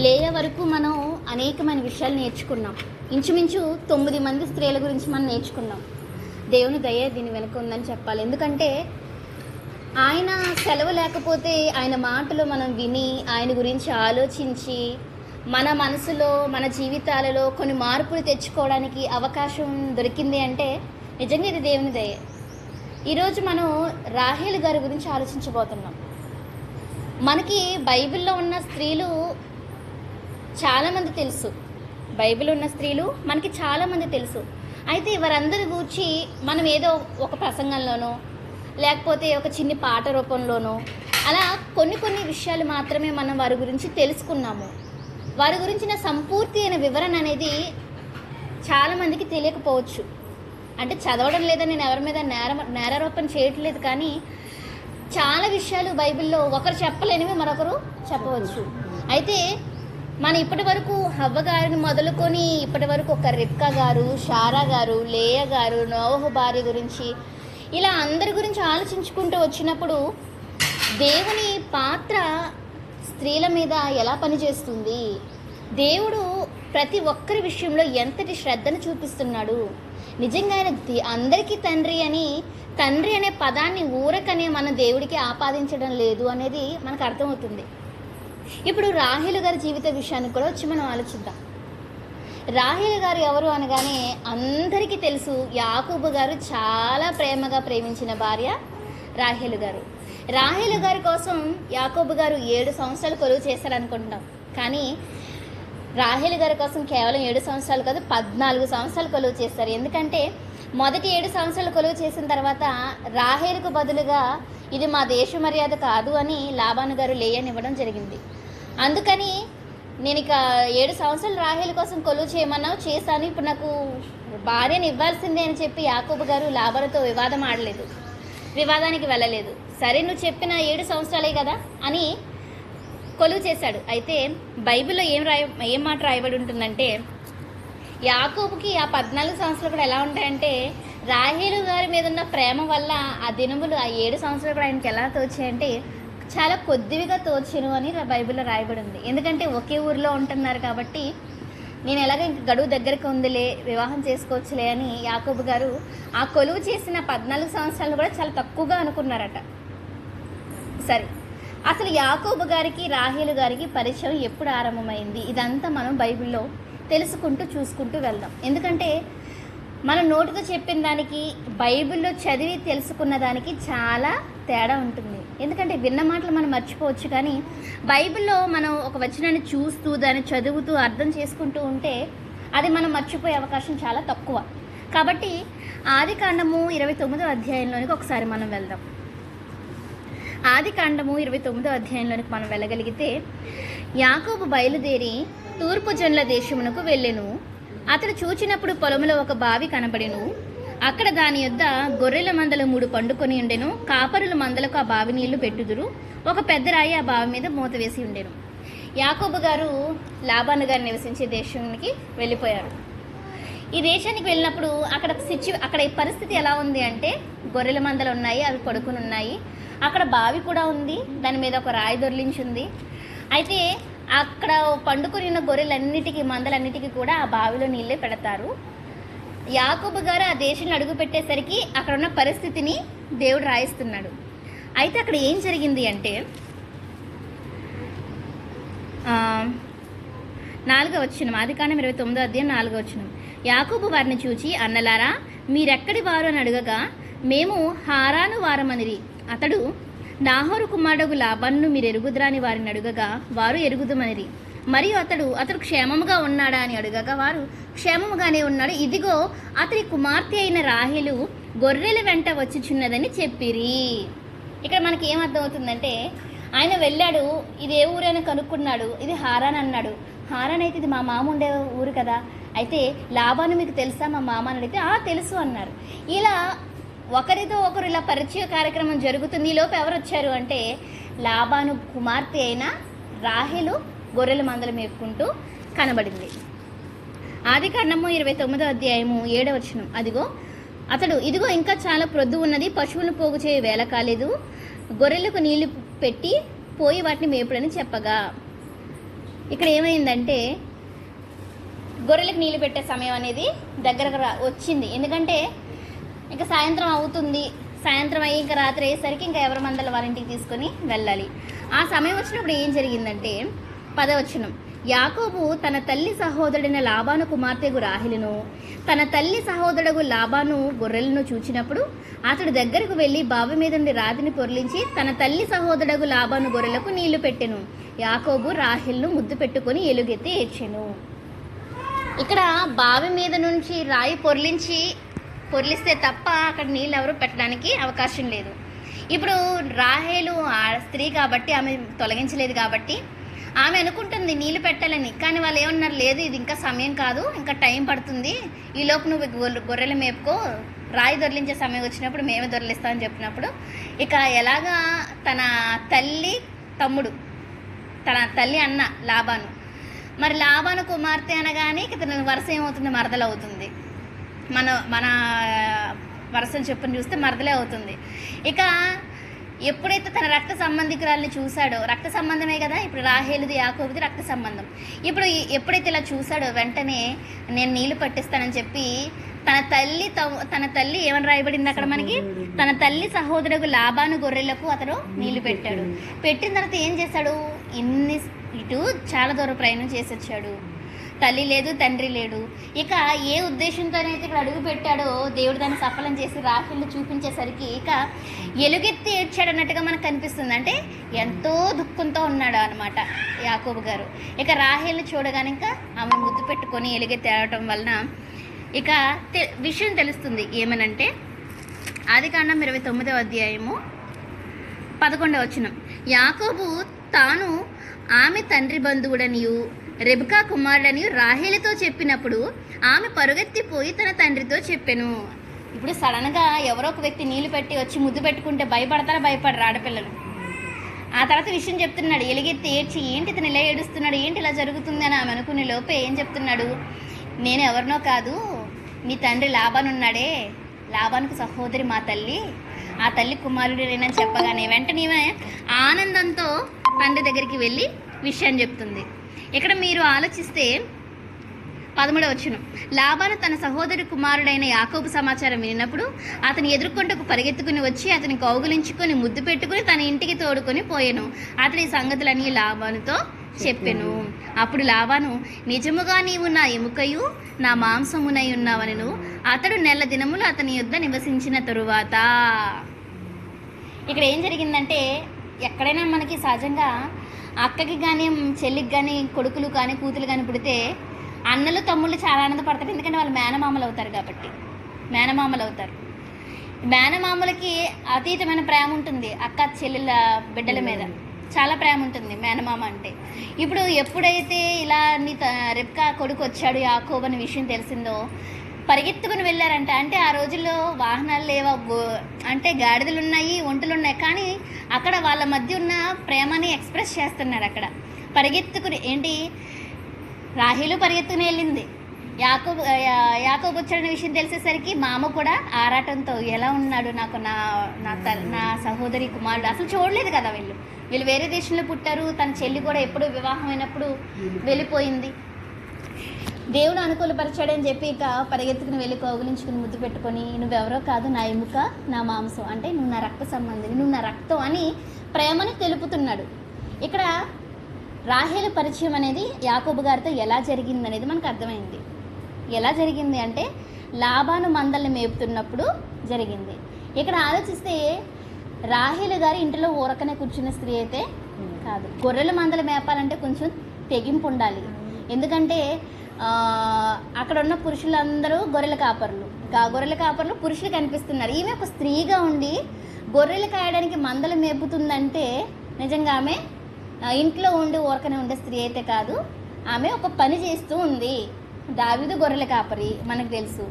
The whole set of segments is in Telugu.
లేయ వరకు మనం అనేకమైన విషయాలు నేర్చుకున్నాం. ఇంచుమించు 9 మంది స్త్రీల గురించి మనం నేర్చుకున్నాం. దేవుని దయ దీని వెనుక ఉందని చెప్పాలి. ఎందుకంటే ఆయన సెలవు లేకపోతే ఆయన మాటలు మనం విని ఆయన గురించి ఆలోచించి మన మనసులో మన జీవితాలలో కొన్ని మార్పులు తెచ్చుకోవడానికి అవకాశం దొరికింది అంటే నిజంగా ఇది దేవుని దయ. ఈరోజు మనం రాహేలు గారి గురించి ఆలోచించబోతున్నాం. మనకి బైబిల్లో ఉన్న స్త్రీలు చాలామంది తెలుసు. బైబిల్ ఉన్న స్త్రీలు మనకి చాలామంది తెలుసు. అయితే వారందరి గురించి మనం ఏదో ఒక ప్రసంగంలోనో లేకపోతే ఒక చిన్ని పాట రూపంలోనో అలా కొన్ని విషయాలు మాత్రమే మనం వారి గురించి తెలుసుకున్నాము. వారి గురించిన సంపూర్తి అయిన వివరణ అనేది చాలామందికి తెలియకపోవచ్చు. అంటే చదవడం లేదని నేను ఎవరి మీద నేరారోపణ చేయట్లేదు, కానీ చాలా విషయాలు బైబిల్లో ఒకరు చెప్పలేనివి మరొకరు చెప్పవచ్చు. అయితే మన ఇప్పటి వరకు హవ్వ గారిని మొదలుకొని ఇప్పటి వరకు ఒక రిబ్కా గారు, షారా గారు, లేయ గారు, నోవహు భార్య గురించి ఇలా అందరి గురించి ఆలోచించుకుంటూ వచ్చినప్పుడు దేవుని పాత్ర స్త్రీల మీద ఎలా పనిచేస్తుంది, దేవుడు ప్రతి ఒక్కరి విషయంలో ఎంతటి శ్రద్ధను చూపిస్తున్నాడు, నిజంగా ఆయన అందరికీ తండ్రి అనే పదాన్ని ఊరకనే మన దేవుడికి ఆపాదించడం లేదు అనేది మనకు అర్థమవుతుంది. ఇప్పుడు రాహేలు గారి జీవిత విషయాన్ని కూడా వచ్చి మనం ఆలోచిద్దాం. రాహేలు గారు ఎవరు అనగానే అందరికీ తెలుసు, యాకోబు గారు చాలా ప్రేమగా ప్రేమించిన భార్య రాహేలు గారు. రాహేలు గారి కోసం యాకోబు గారు 7 సంవత్సరాలు కొలువు చేశారనుకుంటున్నాం. కానీ రాహేలు గారి కోసం కేవలం 7 సంవత్సరాలు కాదు, 14 సంవత్సరాలు కొలువు చేస్తారు. ఎందుకంటే మొదటి 7 సంవత్సరాలు కొలువు చేసిన తర్వాత రాహేలుకు బదులుగా ఇది మా దేశ మర్యాద కాదు అని లాబాను గారు లేయని ఇవ్వడం జరిగింది. అందుకని నేను ఇక 7 సంవత్సరాలు రాహేలు కోసం కొలువు చేయమన్నావు, చేశాను, ఇప్పుడు నాకు భార్యను ఇవ్వాల్సిందే అని చెప్పి యాకోబు గారు లాబానుతో వివాదానికి వెళ్ళలేదు. సరే నువ్వు చెప్పిన 7 సంవత్సరాలే కదా అని కొలువు చేశాడు. అయితే బైబిల్లో ఏం మాట రాయబడి ఉంటుందంటే, యాకోబుకి ఆ 14 సంవత్సరాలు కూడా ఎలా ఉంటాయంటే రాహేలు గారి మీద ఉన్న ప్రేమ వల్ల ఆ దినములు ఆ 7 సంవత్సరాలు కూడా ఆయనకి ఎలా తోచాయంటే చాలా కొద్దివిగా తోచెను అని బైబిల్లో రాయబడి ఉంది. ఎందుకంటే ఒకే ఊరిలో ఉంటున్నారు కాబట్టి నేను ఎలాగ ఇంక గడువు దగ్గరకు ఉందిలే, వివాహం చేసుకోవచ్చులే అని యాకోబు గారు ఆ కొలువు చేసిన 14 సంవత్సరాలు కూడా చాలా తక్కువగా అనుకున్నారట. సరే, అసలు యాకోబు గారికి రాహేలు గారికి పరిచయం ఎప్పుడు ఆరంభమైంది, ఇదంతా మనం బైబిల్లో తెలుసుకుంటూ చూసుకుంటూ వెళ్దాం. ఎందుకంటే మనం నోటితో చెప్పిన దానికి బైబిల్లో చదివి తెలుసుకున్న దానికి చాలా తేడా ఉంటుంది. ఎందుకంటే విన్న మాటలు మనం మర్చిపోవచ్చు, కానీ బైబిల్లో మనం ఒక వచనాన్ని చూస్తూ దాన్ని చదువుతూ అర్థం చేసుకుంటూ ఉంటే అది మనం మర్చిపోయే అవకాశం చాలా తక్కువ. కాబట్టి ఆదికాండము 29వ అధ్యాయంలోనికి ఒకసారి మనం వెళ్దాం. ఆదికాండము 29వ అధ్యాయంలోనికి మనం వెళ్ళగలిగితే, యాకోబు బయలుదేరి తూర్పు జనుల దేశమునకు వెళ్ళెను. అతడు చూచినప్పుడు పొలంలో ఒక బావి కనబడెను. అక్కడ దాని యొద్ద గొర్రెల మందలు 3 పండుకొని ఉండెను. కాపరుల మందలకు ఆ బావి నీళ్లు పెట్టుదురు. ఒక పెద్ద రాయి ఆ బావి మీద మూత వేసి ఉండెను. యాకోబు గారు లాబాను గారు నివసించే దేశానికి వెళ్ళిపోయారు. ఈ దేశానికి వెళ్ళినప్పుడు అక్కడ ఈ పరిస్థితి ఎలా ఉంది అంటే, గొర్రెల మందలు ఉన్నాయి, అవి పడుకుని ఉన్నాయి. అక్కడ బావి కూడా ఉంది, దాని మీద ఒక రాయి దొర్లించి ఉంది. అయితే అక్కడ పండుకొని ఉన్న మందలన్నిటికీ కూడా ఆ బావిలో నీళ్ళే పెడతారు. యాకోబు గారు ఆ దేశంలో అడుగు పెట్టేసరికి అక్కడ ఉన్న పరిస్థితిని దేవుడు రాయిస్తున్నాడు. అయితే అక్కడ ఏం జరిగింది అంటే 4వ వచనం, ఆదికాండం 29వ అధ్యాయం 4వ వచనం. యాకోబు వారిని చూచి, అన్నలారా మీరెక్కడి వారు అని అడగగా, మేము హారాను వారమనిరి. అతడు, నాహోరు కుమారుడు లాబాను మీరు ఎరుగుదురాని వారిని అడుగగా వారు ఎరుగుదుమనిరి. మరియు అతడు క్షేమముగా ఉన్నాడా అని అడుగగా వారు క్షేమముగానే ఉన్నాడు, ఇదిగో అతని కుమార్తె అయిన రాహేలు గొర్రెల వెంట వచ్చిచున్నదని చెప్పిరి. ఇక్కడ మనకి ఏమర్థం అవుతుందంటే, ఆయన వెళ్ళాడు, ఇది ఏ ఊరైనా కనుక్కున్నాడు, ఇది హారాన్ అన్నాడు. హారాన్ అయితే ఇది మా మామ ఉండే ఊరు కదా, అయితే లాబాను మీకు తెలుసా మా మామ అని అడిగితే తెలుసు అన్నారు. ఇలా ఒకరితో ఒకరు ఇలా పరిచయ కార్యక్రమం జరుగుతుంది. ఈలోపు ఎవరు వచ్చారు అంటే లాబాను కుమార్తె అయిన రాహేలు గొర్రెల మందలు మేపుకుంటూ కనబడింది. ఆదికాండము 29వ అధ్యాయము 7వ వచనం. ఇదిగో ఇంకా చాలా ప్రొద్దు ఉన్నది, పశువులను పోగు చేయ వేళ కాలేదు, గొర్రెలకు నీళ్లు పెట్టి పోయి వాటిని మేపుడని చెప్పగా ఇక్కడ ఏమైందంటే గొర్రెలకు నీళ్ళు పెట్టే సమయం అనేది దగ్గరకు వచ్చింది. ఎందుకంటే ఇంకా సాయంత్రం అవుతుంది, సాయంత్రం అయ్యి ఇంకా రాత్రి అయ్యేసరికి ఇంకా ఎవరి మందల వారింటికి తీసుకొని వెళ్ళాలి. ఆ సమయం వచ్చినప్పుడు ఏం జరిగిందంటే 10వ వచనం, యాకోబు తన తల్లి సహోదరుడైన లాబాను కుమార్తెగు రాహెలును తన తల్లి సహోదరుడు లాబాను గొర్రెలను చూచినప్పుడు అతడు దగ్గరకు వెళ్ళి బావి మీద నుండి రాతిని పొర్లించి తన తల్లి సహోదరుడు లాబాను గొర్రెలకు నీళ్లు పెట్టెను. యాకోబు రాహెలును ముద్దు పెట్టుకొని ఎలుగెత్తి ఏడ్చెను. ఇక్కడ బావి మీద నుంచి రాయి పొర్లిస్తే తప్ప అక్కడ నీళ్ళు ఎవరు పెట్టడానికి అవకాశం లేదు. ఇప్పుడు రాహేలు స్త్రీ కాబట్టి ఆమె తొలగించలేదు కాబట్టి ఆమె అనుకుంటుంది నీళ్ళు పెట్టాలని. కానీ వాళ్ళు ఏమన్నారు, లేదు ఇది ఇంకా సమయం కాదు, ఇంకా టైం పడుతుంది, ఈలోపు నువ్వు గొర్రెలు మేపుకో, రాయి దొరిలించే సమయం వచ్చినప్పుడు మేమే దొరిలిస్తామని చెప్పినప్పుడు ఇక ఎలాగా తన తల్లి తమ్ముడు, తన తల్లి అన్న లాబాను, మరి లాబాను కుమార్తె అనగానే ఇక తన వరుస ఏమవుతుంది, మరదలవుతుంది. మన వరుసను చెప్పని చూస్తే మరదలే అవుతుంది. ఇక ఎప్పుడైతే తన రక్త సంబంధికురాలని చూశాడో, రక్త సంబంధమే కదా ఇప్పుడు రాహేలుది యాకోబుది రక్త సంబంధం, ఇప్పుడు ఎప్పుడైతే ఇలా చూశాడో వెంటనే నేను నీళ్లు పట్టిస్తానని చెప్పి తన తల్లి ఏమని రాయబడింది అక్కడ మనకి, తన తల్లి సహోదరుడు లాబాను గొర్రెలకు అతను నీళ్లు పెట్టాడు. పెట్టిన తర్వాత ఏం చేశాడు, ఇటు చాలా దూరం ప్రయాణం చేసి వచ్చాడు, తల్లి లేదు తండ్రి లేడు. ఇక ఏ ఉద్దేశంతోనైతే ఇక్కడ అడుగు పెట్టాడో దేవుడు దాన్ని సఫలం చేసి రాహేలు చూపించేసరికి ఇక ఎలుగెత్తి ఏడ్చాడు అన్నట్టుగా మనకు కనిపిస్తుంది. అంటే ఎంతో దుఃఖంతో ఉన్నాడు అనమాట యాకోబు గారు. ఇక రాహేల్ని చూడగానే ఇంకా ఆమె ముద్దు పెట్టుకొని ఎలుగెత్తి ఏడటం వలన ఇక విషయం తెలుస్తుంది. ఏమనంటే ఆదికాండం 29వ అధ్యాయము 11వ వచనం, యాకోబు తాను ఆమె తండ్రి బంధువుడనియు రెబెకా కుమారుడని రాహేలుతో చెప్పినప్పుడు ఆమె పరుగెత్తిపోయి తన తండ్రితో చెప్పెను. ఇప్పుడు సడన్గా ఎవరో ఒక వ్యక్తి నీళ్లు పెట్టి వచ్చి ముద్దు పెట్టుకుంటే భయపడరు ఆడపిల్లలు. ఆ తర్వాత విషయం చెప్తున్నాడు, ఎలుగెత్తి ఏడ్చి ఏంటి ఇతను ఇలా ఏడుస్తున్నాడు, ఏంటి ఇలా జరుగుతుంది అని ఆమె అనుకునే లోపే ఏం చెప్తున్నాడు, నేను ఎవరినో కాదు, నీ తండ్రి లాబాను ఉన్నాడే, లాబానుకు సహోదరి మా తల్లి, ఆ తల్లి కుమారుడేనని చెప్పగానే వెంటనే ఆనందంతో తండ్రి దగ్గరికి వెళ్ళి విషయాన్ని చెప్తుంది. ఇక్కడ మీరు ఆలోచిస్తే 13వ వచనం, లాబాను తన సహోదరి కుమారుడైన యాకోబు సమాచారం వినినప్పుడు అతను ఎదుర్కొంటకు పరిగెత్తుకుని వచ్చి అతని కౌగులించుకొని ముద్దు పెట్టుకుని తన ఇంటికి తోడుకొని పోయెను. అతని సంగతులన్నీ లాబానుతో చెప్పెను. అప్పుడు లాబాను, నిజముగా నీవు నా ఎముకయు నా మాంసమునై ఉన్నావనెను. అతడు నెల దినములు అతని యొద్ద నివసించిన తరువాత. ఇక్కడ ఏం జరిగిందంటే ఎక్కడైనా మనకి సహజంగా అక్కకి కానీ చెల్లికి కానీ కొడుకులు కానీ కూతురు కానీ పుడితే అన్నలు తమ్ముళ్ళు చాలా ఆనందపడతారు. ఎందుకంటే వాళ్ళు మేనమామలు అవుతారు కాబట్టి. మేనమామలకి అతీతమైన ప్రేమ ఉంటుంది అక్క చెల్లెళ్ళ బిడ్డల మీద, చాలా ప్రేమ ఉంటుంది మేనమామ అంటే. ఇప్పుడు ఎప్పుడైతే ఇలా రెబ్కా కొడుకు వచ్చాడు యాకోబు అనే విషయం తెలిసిందో పరిగెత్తుకుని వెళ్ళారంట. అంటే ఆ రోజుల్లో వాహనాలు లేవా, అంటే గాడిదలు ఉన్నాయి, ఒంటలు ఉన్నాయి, కానీ అక్కడ వాళ్ళ మధ్య ఉన్న ప్రేమని ఎక్స్ప్రెస్ చేస్తున్నాడు. అక్కడ పరిగెత్తుకుని రాహేలు పరిగెత్తుకుని వెళ్ళింది. యాకోబు వచ్చాడనే విషయం తెలిసేసరికి మామ కూడా ఆరాటంతో ఎలా ఉన్నాడు, నాకు నా సహోదరి కుమారుడు, అసలు చూడలేదు కదా వీళ్ళు వేరే దేశంలో పుట్టారు. తన చెల్లి కూడా ఎప్పుడు వివాహం అయినప్పుడు వెళ్ళిపోయింది. దేవుడు అనుకూలపరిచాడని చెప్పి ఇక పరిగెత్తుకుని వెళ్ళి కౌగులించుకుని ముద్దు పెట్టుకొని, నువ్వెవరో కాదు, నా ఎముక నా మాంసం, అంటే నువ్వు నా రక్త సంబంధిని, నువ్వు నా రక్తం అని ప్రేమని తెలుపుతున్నాడు. ఇక్కడ రాహేలు పరిచయం అనేది యాకోబు గారితో ఎలా జరిగింది అనేది మనకు అర్థమైంది. ఎలా జరిగింది అంటే లాబాను మందల్ని మేపుతున్నప్పుడు జరిగింది. ఇక్కడ ఆలోచిస్తే రాహేలు గారి ఇంటిలో ఊరకనే కూర్చున్న స్త్రీ అయితే కాదు. గొర్రెల మందలు మేపాలంటే కొంచెం తెగింపు ఉండాలి. ఎందుకంటే అక్కడ ఉన్న పురుషులందరూ గొర్రెల కాపర్లు పురుషులు కనిపిస్తున్నారు. ఈమె ఒక స్త్రీగా ఉండి గొర్రెలు కాయడానికి మందలు మేపుతుందంటే నిజంగా ఆమె ఇంట్లో ఉండి ఊరకనే ఉండే స్త్రీ అయితే కాదు, ఆమె ఒక పని చేస్తూ ఉంది. దావీదు గొర్రెల కాపరి మనకు తెలుసు.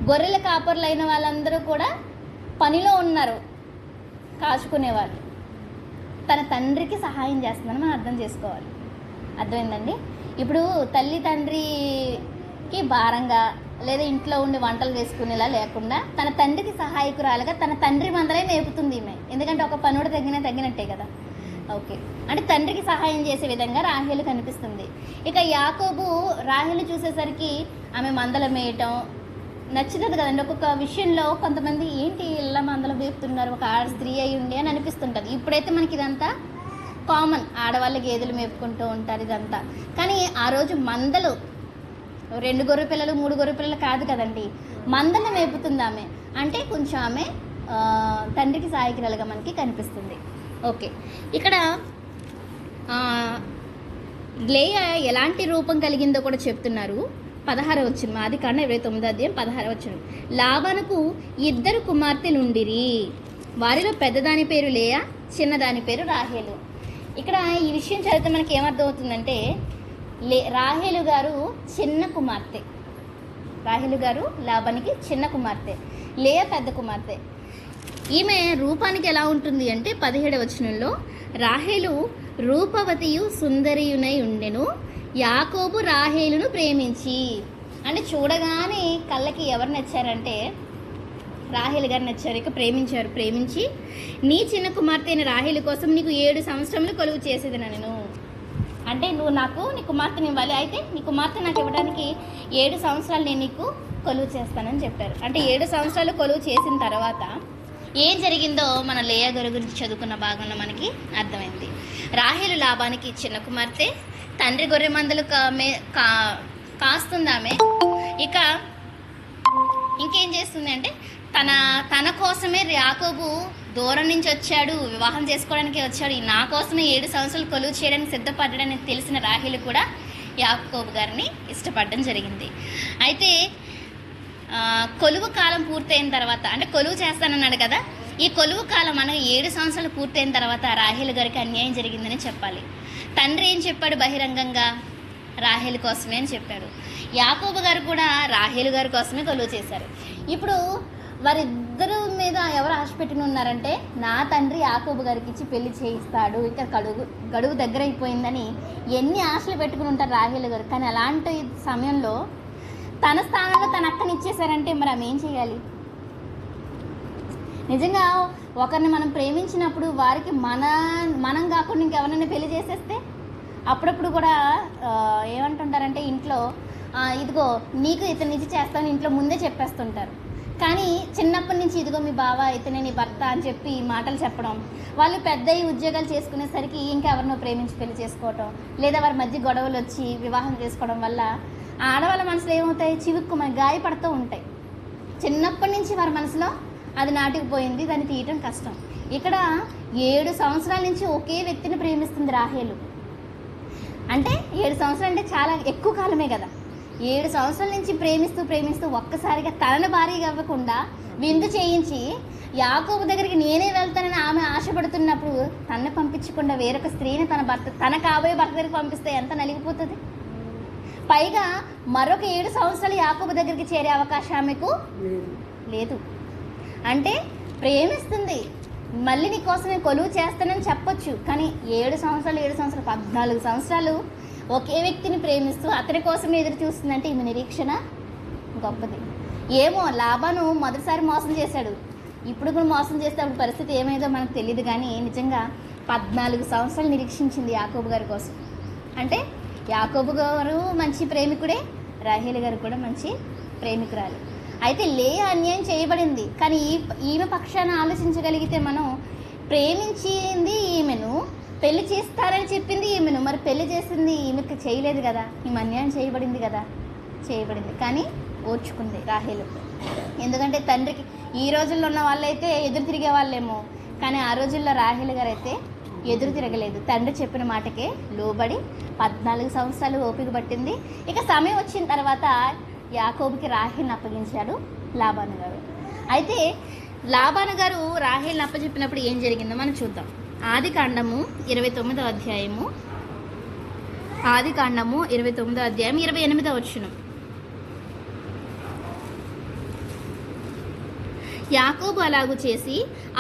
గొర్రెల కాపర్లు అయిన వాళ్ళందరూ కూడా పనిలో ఉన్నారు, కాచుకునేవాళ్ళు. తన తండ్రికి సహాయం చేస్తుందని మనం అర్థం చేసుకోవాలి. అర్థమైందండి? ఇప్పుడు తల్లి తండ్రికి భారంగా లేదా ఇంట్లో ఉండి వంటలు చేసుకునేలా లేకుండా తన తండ్రికి సహాయకురాలుగా తన తండ్రి మందలే మేపుతుంది ఈమె. ఎందుకంటే ఒక పనుడు తగ్గినట్టే కదా. ఓకే, అంటే తండ్రికి సహాయం చేసే విధంగా రాహేలు కనిపిస్తుంది. ఇక యాకోబు రాహేలు చూసేసరికి ఆమె మందలు మేయటం నచ్చుతుంది కదండి. ఒక్కొక్క విషయంలో కొంతమంది ఏంటి ఇలా మందలు మేపుతున్నారు, ఒక ఆడ స్త్రీ అయి ఉండి అని అనిపిస్తుంటుంది. ఇప్పుడైతే మనకి ఇదంతా కామన్, ఆడవాళ్ళ గేదెలు మేపుకుంటూ ఉంటారు ఇదంతా. కానీ ఆ రోజు మందలు 2 గొర్రె పిల్లలు 3 గొర్రె పిల్లలు కాదు కదండి, మందలు మేపుతుంది ఆమె. అంటే కొంచెం ఆమె తండ్రికి సహాయకురాలుగా మనకి కనిపిస్తుంది. ఓకే, ఇక్కడ లేయ ఎలాంటి రూపం కలిగిందో కూడా చెప్తున్నారు. 16వ వచనం, ఆదికాండం 29వ అధ్యాయం 16వ వచనం. లాబానుకు 2 కుమార్తెలు ఉండిరి, వారిలో పెద్దదాని పేరు లేయ, చిన్నదాని పేరు రాహేలు. ఇక్కడ ఈ విషయం చదివితే మనకి ఏమర్థమవుతుందంటే రాహేలు గారు చిన్న కుమార్తె, రాహేలు గారు లాబానికి చిన్న కుమార్తె, లేయ పెద్ద కుమార్తె. ఈమె రూపానికి ఎలా ఉంటుంది అంటే 17వ వచనంలో రాహేలు రూపవతియు సుందరియునై ఉండెను, యాకోబు రాహేలును ప్రేమించి. అంటే చూడగానే కళ్ళకి ఎవరు నచ్చారంటే రాహేలు గారు నచ్చారు. ఇక ప్రేమించి నీ చిన్న కుమార్తె అయిన రాహేలు కోసం నీకు 7 సంవత్సరములు కొలువు చేసేదినా నేను. అంటే నువ్వు నాకు నీ కుమార్తెని ఇవ్వాలి, అయితే నీ కుమార్తె నాకు ఇవ్వడానికి 7 సంవత్సరాలు నేను నీకు కొలువు చేస్తానని చెప్పారు. అంటే 7 సంవత్సరాలు కొలువు చేసిన తర్వాత ఏం జరిగిందో మన లేయా గారి గురించి చదువుకున్న భాగంలో మనకి అర్థమైంది. రాహేలు లాబానికి చిన్న కుమార్తె, తండ్రి గొర్రె మందలు కాస్తుంది ఆమె. ఇక ఇంకేం చేస్తుంది అంటే తన కోసమే యాకోబు దూరం నుంచి వచ్చాడు, వివాహం చేసుకోవడానికి వచ్చాడు, నా కోసమే 7 సంవత్సరాలు కొలువు చేయడానికి సిద్ధపడ్డాడని తెలిసిన రాహేలు కూడా యాకోబు గారిని ఇష్టపడడం జరిగింది. అయితే కొలువు కాలం పూర్తయిన తర్వాత, అంటే కొలువు చేస్తానన్నాడు కదా, ఈ కొలువు కాలం అనగా 7 సంవత్సరాలు పూర్తయిన తర్వాత రాహేలు గారికి అన్యాయం జరిగిందని చెప్పాలి. తండ్రి ఏం చెప్పాడు బహిరంగంగా? రాహేలు కోసమే అని చెప్పాడు. యాకోబు గారు కూడా రాహేలు గారి కోసమే కొలువు చేశారు. ఇప్పుడు వారిద్దరు మీద ఎవరు ఆశ పెట్టుకుని ఉన్నారంటే నా తండ్రి యాకోబు గారికి ఇచ్చి పెళ్లి చేయిస్తాడు, ఇంకా గడువు దగ్గర అయిపోయిందని ఎన్ని ఆశలు పెట్టుకుని ఉంటారు రాహేలు గారు. కానీ అలాంటి సమయంలో తన స్థానంలో తన అక్కని ఇచ్చేసారంటే మరి ఆమె ఏం చేయాలి? నిజంగా ఒకరిని మనం ప్రేమించినప్పుడు వారికి మనం కాకుండా ఇంకెవరైనా పెళ్లి చేసేస్తే అప్పుడప్పుడు కూడా ఏమంటుంటారంటే ఇంట్లో ఇదిగో నీకు ఇతని ఇచ్చి చేస్తాను ఇంట్లో ముందే చెప్పేస్తుంటారు. కానీ చిన్నప్పటి నుంచి ఇదిగో మీ బావ ఇతనే నీ భర్త అని చెప్పి మాటలు చెప్పడం, వాళ్ళు పెద్ద ఉద్యోగాలు చేసుకునేసరికి ఇంకెవరినో ప్రేమించి పెళ్లి చేసుకోవటం, లేదా వారి మధ్య గొడవలు వచ్చి వివాహం చేసుకోవడం వల్ల ఆడవాళ్ళ మనసులో ఏమవుతాయి, చివుక్కు మన గాయపడుతూ ఉంటాయి. చిన్నప్పటి నుంచి వారి మనసులో అది నాటుకుపోయింది, దాన్ని తీయటం కష్టం. ఇక్కడ 7 సంవత్సరాల నుంచి ఒకే వ్యక్తిని ప్రేమిస్తుంది రాహేలు. అంటే 7 సంవత్సరాలు అంటే చాలా ఎక్కువ కాలమే కదా. 7 సంవత్సరాల నుంచి ప్రేమిస్తూ ఒక్కసారిగా తనను భారీగా ఇవ్వకుండా విందు చేయించి యాకోబు దగ్గరికి నేనే వెళ్తానని ఆమె ఆశపడుతున్నప్పుడు తనను పంపించకుండా వేరొక స్త్రీని తన కాబోయే భర్త దగ్గరికి పంపిస్తే ఎంత నలిగిపోతుంది. పైగా మరొక 7 సంవత్సరాలు యాకోబు దగ్గరికి చేరే అవకాశం ఆమెకు లేదు. అంటే ప్రేమిస్తుంది, మళ్ళీ నీ కోసం నేను కొలువు చేస్తానని చెప్పొచ్చు, కానీ 7 సంవత్సరాలు 14 సంవత్సరాలు ఒకే వ్యక్తిని ప్రేమిస్తూ అతని కోసమే ఎదురు చూస్తుందంటే ఈమె నిరీక్షణ గొప్పది. ఏమో లాబాను మొదటిసారి మోసం చేశాడు, ఇప్పుడు కూడా మోసం చేస్తే అప్పుడు పరిస్థితి ఏమైందో మనకు తెలియదు. కానీ నిజంగా 14 సంవత్సరాలు నిరీక్షించింది యాకోబు గారి కోసం. అంటే యాకోబు గారు మంచి ప్రేమికుడే, రాహేలు గారు కూడా మంచి ప్రేమికురాలు. అయితే లేయ అన్యాయం చేయబడింది, కానీ ఈమె పక్షాన ఆలోచించగలిగితే మనం ప్రేమించింది ఈమెను, పెళ్లి చేస్తారని చెప్పింది ఈమెను, మరి పెళ్లి చేసింది ఈమెకు చేయలేదు కదా, ఈమె అన్యాయం చేయబడింది కదా, చేయబడింది. కానీ ఓర్చుకుంది రాహేలు. ఎందుకంటే తండ్రికి ఈ రోజుల్లో ఉన్న వాళ్ళైతే ఎదురు తిరిగే వాళ్ళేమో, కానీ ఆ రోజుల్లో రాహేలు గారు అయితే ఎదురు తిరగలేదు. తండ్రి చెప్పిన మాటకే లోబడి 14 సంవత్సరాలు ఓపిక పట్టింది. ఇక సమయం వచ్చిన తర్వాత యాకోబుకి రాహేల్ని అప్పగించాడు లాబాను గారు. అయితే లాబాను గారు రాహేల్ని అప్పచెప్పినప్పుడు ఏం జరిగిందో మనం చూద్దాం. ఆదికాండము 29వ అధ్యాయము 28వ వచనం. యాకోబు అలాగు చేసి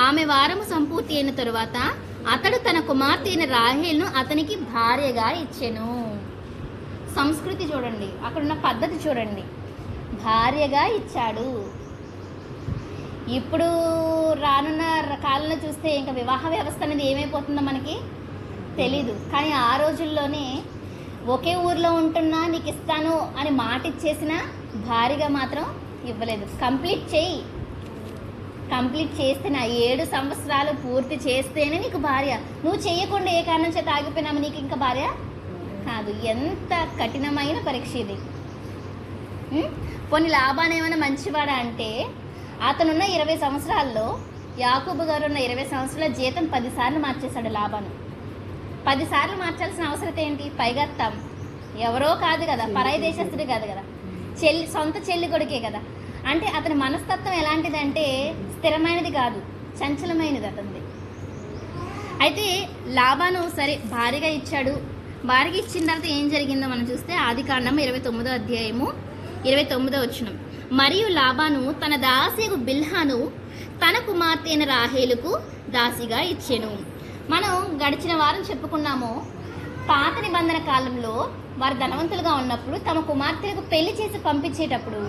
ఆమె వారము సంపూర్తి అయిన తరువాత అతడు తన కుమార్తె అయిన రాహేల్ను అతనికి భార్యగా ఇచ్చెను. సంస్కృతి చూడండి, అక్కడున్న పద్ధతి చూడండి, భార్యగా ఇచ్చాడు. ఇప్పుడు రానున్న కాలంలో చూస్తే ఇంకా వివాహ వ్యవస్థ అనేది ఏమైపోతుందో మనకి తెలీదు. కానీ ఆ రోజుల్లోనే ఒకే ఊర్లో ఉంటున్నా నీకు ఇస్తాను అని మాట ఇచ్చేసిన భారీగా మాత్రం ఇవ్వలేదు. కంప్లీట్ చేస్తే నా 7 సంవత్సరాలు పూర్తి చేస్తేనే నీకు భార్య, నువ్వు చేయకుండా ఏ కారణం చేత ఆగిపోయినాము నీకు ఇంకా భార్య కాదు. ఎంత కఠినమైన పరీక్ష ఇది. కొన్ని లాభాన్ని ఏమైనా మంచివాడా అంటే అతనున్న 20 సంవత్సరాల్లో యాకోబు గారు ఉన్న 20 సంవత్సరాల జీతం 10 సార్లు మార్చేశాడు లాభాన్ని. 10 సార్లు మార్చాల్సిన అవసరం ఏంటి? పైగా ఎవరో కాదు కదా, పరాయి దేశస్తుడు కాదు కదా, సొంత చెల్లి కొడుకే కదా. అంటే అతని మనస్తత్వం ఎలాంటిదంటే స్థిరమైనది కాదు, చంచలమైనది అతనిది. అయితే లాభాను సరే భారీగా ఇచ్చాడు. భారీగా ఇచ్చిన తర్వాత ఏం జరిగిందో మనం చూస్తే ఆదికాండం 29వ అధ్యాయము 29వ వచనం. మరియు లాబాను తన దాసియగు బిల్హాను తన కుమార్తె అయిన రాహేలుకు దాసిగా ఇచ్చెను. మనం గడిచిన వారం చెప్పుకున్నాము, పాత నిబంధన కాలంలో వారు ధనవంతులుగా ఉన్నప్పుడు తమ కుమార్తెలకు పెళ్లి చేసి పంపించేటప్పుడు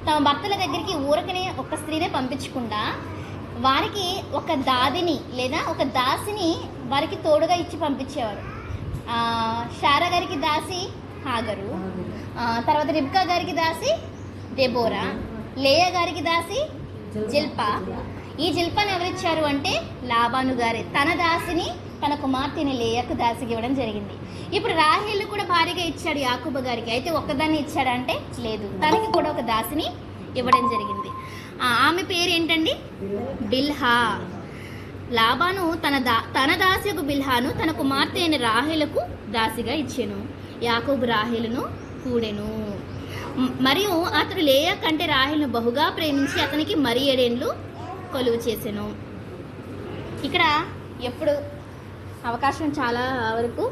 తమ భర్తల దగ్గరికి ఊరకనే ఒక స్త్రీనే పంపించకుండా వారికి ఒక దాదిని లేదా ఒక దాసిని వారికి తోడుగా ఇచ్చి పంపించేవారు. షారా గారికి దాసి హాగరు, తర్వాత రిబ్కా గారికి దాసి దెబోరా, లేయా గారికి దాసి జిల్పా. ఈ జిల్పాను ఎవరిచ్చారు అంటే లాబాను గారే తన దాసిని తన కుమార్తెని లేయాకు దాసికి ఇవ్వడం జరిగింది. ఇప్పుడు రాహేలు కూడా భారీగా ఇచ్చాడు యాకోబు గారికి. అయితే ఒక్కదాన్ని ఇచ్చాడంటే లేదు, తనకి కూడా ఒక దాసిని ఇవ్వడం జరిగింది. ఆమె పేరు ఏంటండి? బిల్హా. లాబాను తన దాసియకు బిల్హాను తన కుమార్తె అయిన రాహేలుకు దాసిగా ఇచ్చెను. యాకోబు రాహేలును కూడెను. మరియు అతడు లేయా కంటే రాహేలును బహుగా ప్రేమించి అతనికి మరి 7 ఏండ్లు కొలువు చేసెను. ఇక్కడ ఎప్పుడు అవకాశం చాలా వరకు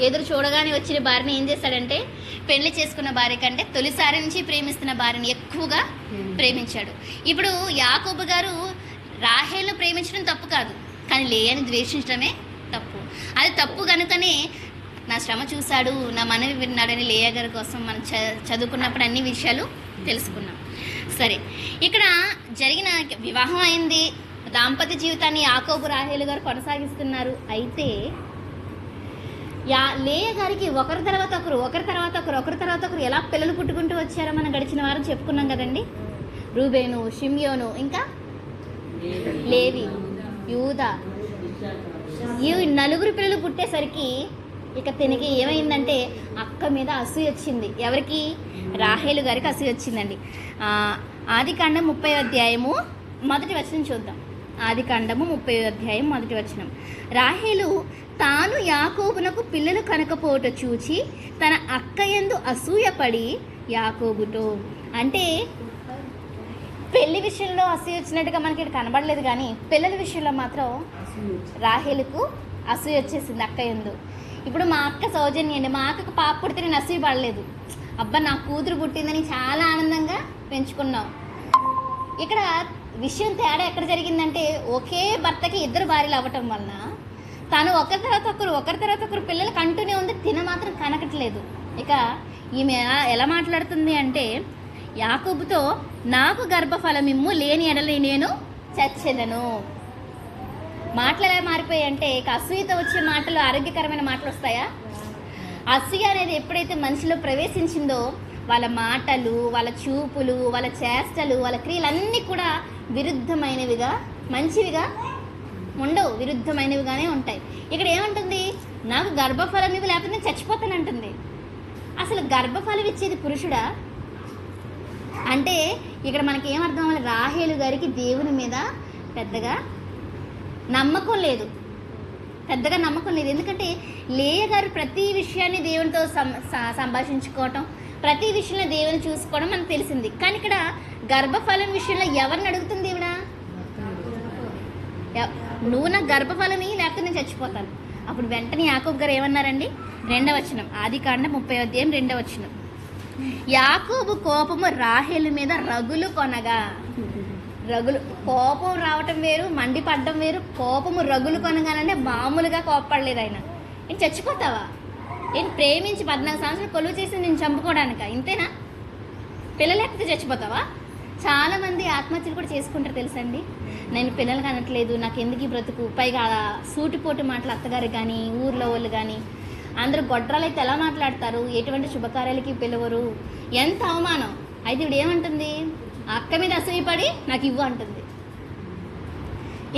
ఎదురు చూడగానే వచ్చిన భార్యని ఏం చేశాడంటే పెళ్లి చేసుకున్న భార్య కంటే తొలిసారి నుంచి ప్రేమిస్తున్న భార్యని ఎక్కువగా ప్రేమించాడు. ఇప్పుడు యాకోబు గారు రాహేలును ప్రేమించడం తప్పు కాదు, కానీ లేయాని ద్వేషించడమే తప్పు. అది తప్పు కనుకనే నా శ్రమ చూశాడు, నా మనవి విన్నాడని లేయా గారి కోసం మనం చదువుకున్నప్పుడు అన్ని విషయాలు తెలుసుకున్నాం. సరే, ఇక్కడ జరిగిన వివాహం అయింది, దాంపత్య జీవితాన్ని యాకోబు రాహేలు గారు కొనసాగిస్తున్నారు. అయితే లేయా గారికి ఒకరి తర్వాత ఒకరు ఎలా పిల్లలు పుట్టుకుంటూ వచ్చారో మనం గడిచిన వారం చెప్పుకున్నాం కదండి. రూబేను, షిమ్యోను, ఇంకా లేవి, యూదా, ఈ 4 పిల్లలు పుట్టేసరికి ఇక తినకి ఏమైందంటే అక్క మీద అసూయ వచ్చింది. ఎవరికి? రాహేలు గారికి అసూయ వచ్చిందండి. ఆదికాండం 30వ అధ్యాయము 1వ వచనం చూద్దాం. ఆదికాండము 30వ అధ్యాయం 1వ వచనం. రాహేలు తాను యాకోబునకు పిల్లలు కనకపోవట చూచి తన అక్కయందు అసూయపడి యాకోబుతో, అంటే పెళ్లి విషయంలో అసూయ వచ్చినట్టుగా మనకి ఇక్కడ కనబడలేదు, కానీ పిల్లల విషయంలో మాత్రం రాహేలుకు అసూయ వచ్చేసింది అక్కయందు. ఇప్పుడు మా అక్క సౌజన్య అండి, మా అక్కకు పాప పుడితే నేను అసూయ పడలేదు. అబ్బా నా కూతురు పుట్టిందని చాలా ఆనందంగా పెంచుకున్నాం. ఇక్కడ విషయం తేడా ఎక్కడ జరిగిందంటే ఒకే భర్తకి 2 భార్యలు అవ్వటం వలన తను ఒకరి తర్వాత ఒకరు పిల్లలు కంటూనే ఉంది, తిన మాత్రం కనకట్లేదు. ఇక ఈమె ఎలా మాట్లాడుతుంది అంటే యాకోబుతో, నాకు గర్భఫలమిమ్ము, లేని ఎడలి నేను చచ్చెదను. మాటలు ఎలా మారిపోయాయి అంటే ఇక అసూయతో వచ్చే మాటలు ఆరోగ్యకరమైన మాటలు వస్తాయా? అసూయ అనేది ఎప్పుడైతే మనిషిలో ప్రవేశించిందో వాళ్ళ మాటలు, వాళ్ళ చూపులు, వాళ్ళ చేష్టలు, వాళ్ళ క్రియలన్నీ కూడా విరుద్ధమైనవిగా, మంచివిగా ఉండవు, విరుద్ధమైనవిగానే ఉంటాయి. ఇక్కడ ఏమంటుంది? నాకు గర్భఫలం ఇవ్వు లేకపోతే నేను చచ్చిపోతానంటుంది. అసలు గర్భఫలం ఇచ్చేది పురుషుడా అంటే ఇక్కడ మనకి ఏమర్థం అవ్వాలి? రాహేలు గారికి దేవుని మీద పెద్దగా నమ్మకం లేదు. ఎందుకంటే లేయా గారు ప్రతి విషయాన్ని దేవునితో సంభాషించుకోవటం, ప్రతి విషయంలో దేవుని చూసుకోవడం మనకు తెలిసింది. కానీ ఇక్కడ గర్భఫలం విషయంలో ఎవరిని అడుగుతుంది? ఈవిడ, నువ్వు నాకు గర్భఫలమి లేకపోతే నేను చచ్చిపోతాను. అప్పుడు వెంటనే యాకోబు గారు ఏమన్నారండి? 2వ వచనం, ఆదికాండం 30వ అధ్యాయం 2వ వచనం. యాకోబు కోపము రాహేలు మీద రగులు కొనగా, కోపం రావటం వేరు, మండిపడ్డం వేరు. కోపము రగులు కొనగానంటే మామూలుగా కోపపడలేదు ఆయన. నేను చచ్చిపోతావా? నేను ప్రేమించి 14 సంవత్సరాలు కొలువు చేసి నేను చంపుకోవడానిక? ఇంతేనా? పిల్లలు ఎక్కితే చచ్చిపోతావా? చాలామంది ఆత్మహత్యలు కూడా చేసుకుంటారు తెలుసండి. నేను పిల్లలు కనట్లేదు, నాకు ఎందుకు ఈ బ్రతుకు, పైగా సూటిపోటు మాటలు అత్తగారు కానీ ఊర్లో వాళ్ళు కానీ అందరూ గొడ్రాలు అయితే ఎలా మాట్లాడతారు, ఎటువంటి శుభకార్యాలకి పిలవరు, ఎంత అవమానం. అయితే ఇప్పుడు ఏమంటుంది, అక్క మీద అసూయపడి నాకు ఇవ్వు అంటుంది.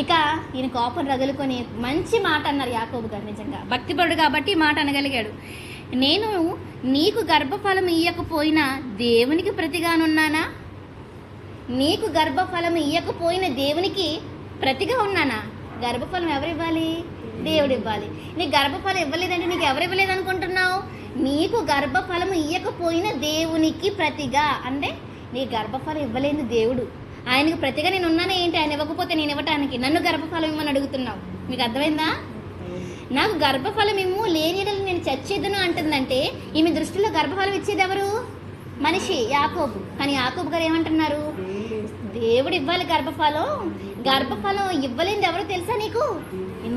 ఇక ఈయన కోపం రగులుకొని మంచి మాట అన్నారు యాకోబు గారు. నిజంగా భక్తిపరుడు కాబట్టి ఈ మాట అనగలిగాడు. నేను నీకు గర్భఫలం ఇయ్యకపోయినా దేవునికి ప్రతిగానున్నానా? నీకు గర్భఫలం ఇయ్యకపోయిన దేవునికి ప్రతిగా ఉన్నానా? గర్భఫలం ఎవరు ఇవ్వాలి? దేవుడు ఇవ్వాలి. నీకు గర్భఫలం ఇవ్వలేదంటే నీకు ఎవరు ఇవ్వలేదు అనుకుంటున్నావు? నీకు గర్భఫలం ఇవ్వకపోయిన దేవునికి ప్రతిగా అంటే నీ గర్భఫలం ఇవ్వలేదు దేవుడు, ఆయనకు ప్రతిగా నేను ఉన్నానా ఏంటి? ఆయన ఇవ్వకపోతే నేను ఇవ్వటానికి నన్ను గర్భఫలం ఇవ్వమని అడుగుతున్నావు. మీకు అర్థమైందా? నాకు గర్భఫలం ఇమ్ము, లేని నేను చచ్చేదను అంటుందంటే ఈమె దృష్టిలో గర్భఫలం ఇచ్చేది ఎవరు? మనిషి, యాకోబు. కానీ యాకోబు గారు ఏమంటున్నారు, దేవుడు ఇవ్వాలి గర్భఫలం. గర్భఫలం ఇవ్వలేనిది ఎవరు తెలుసా నీకు?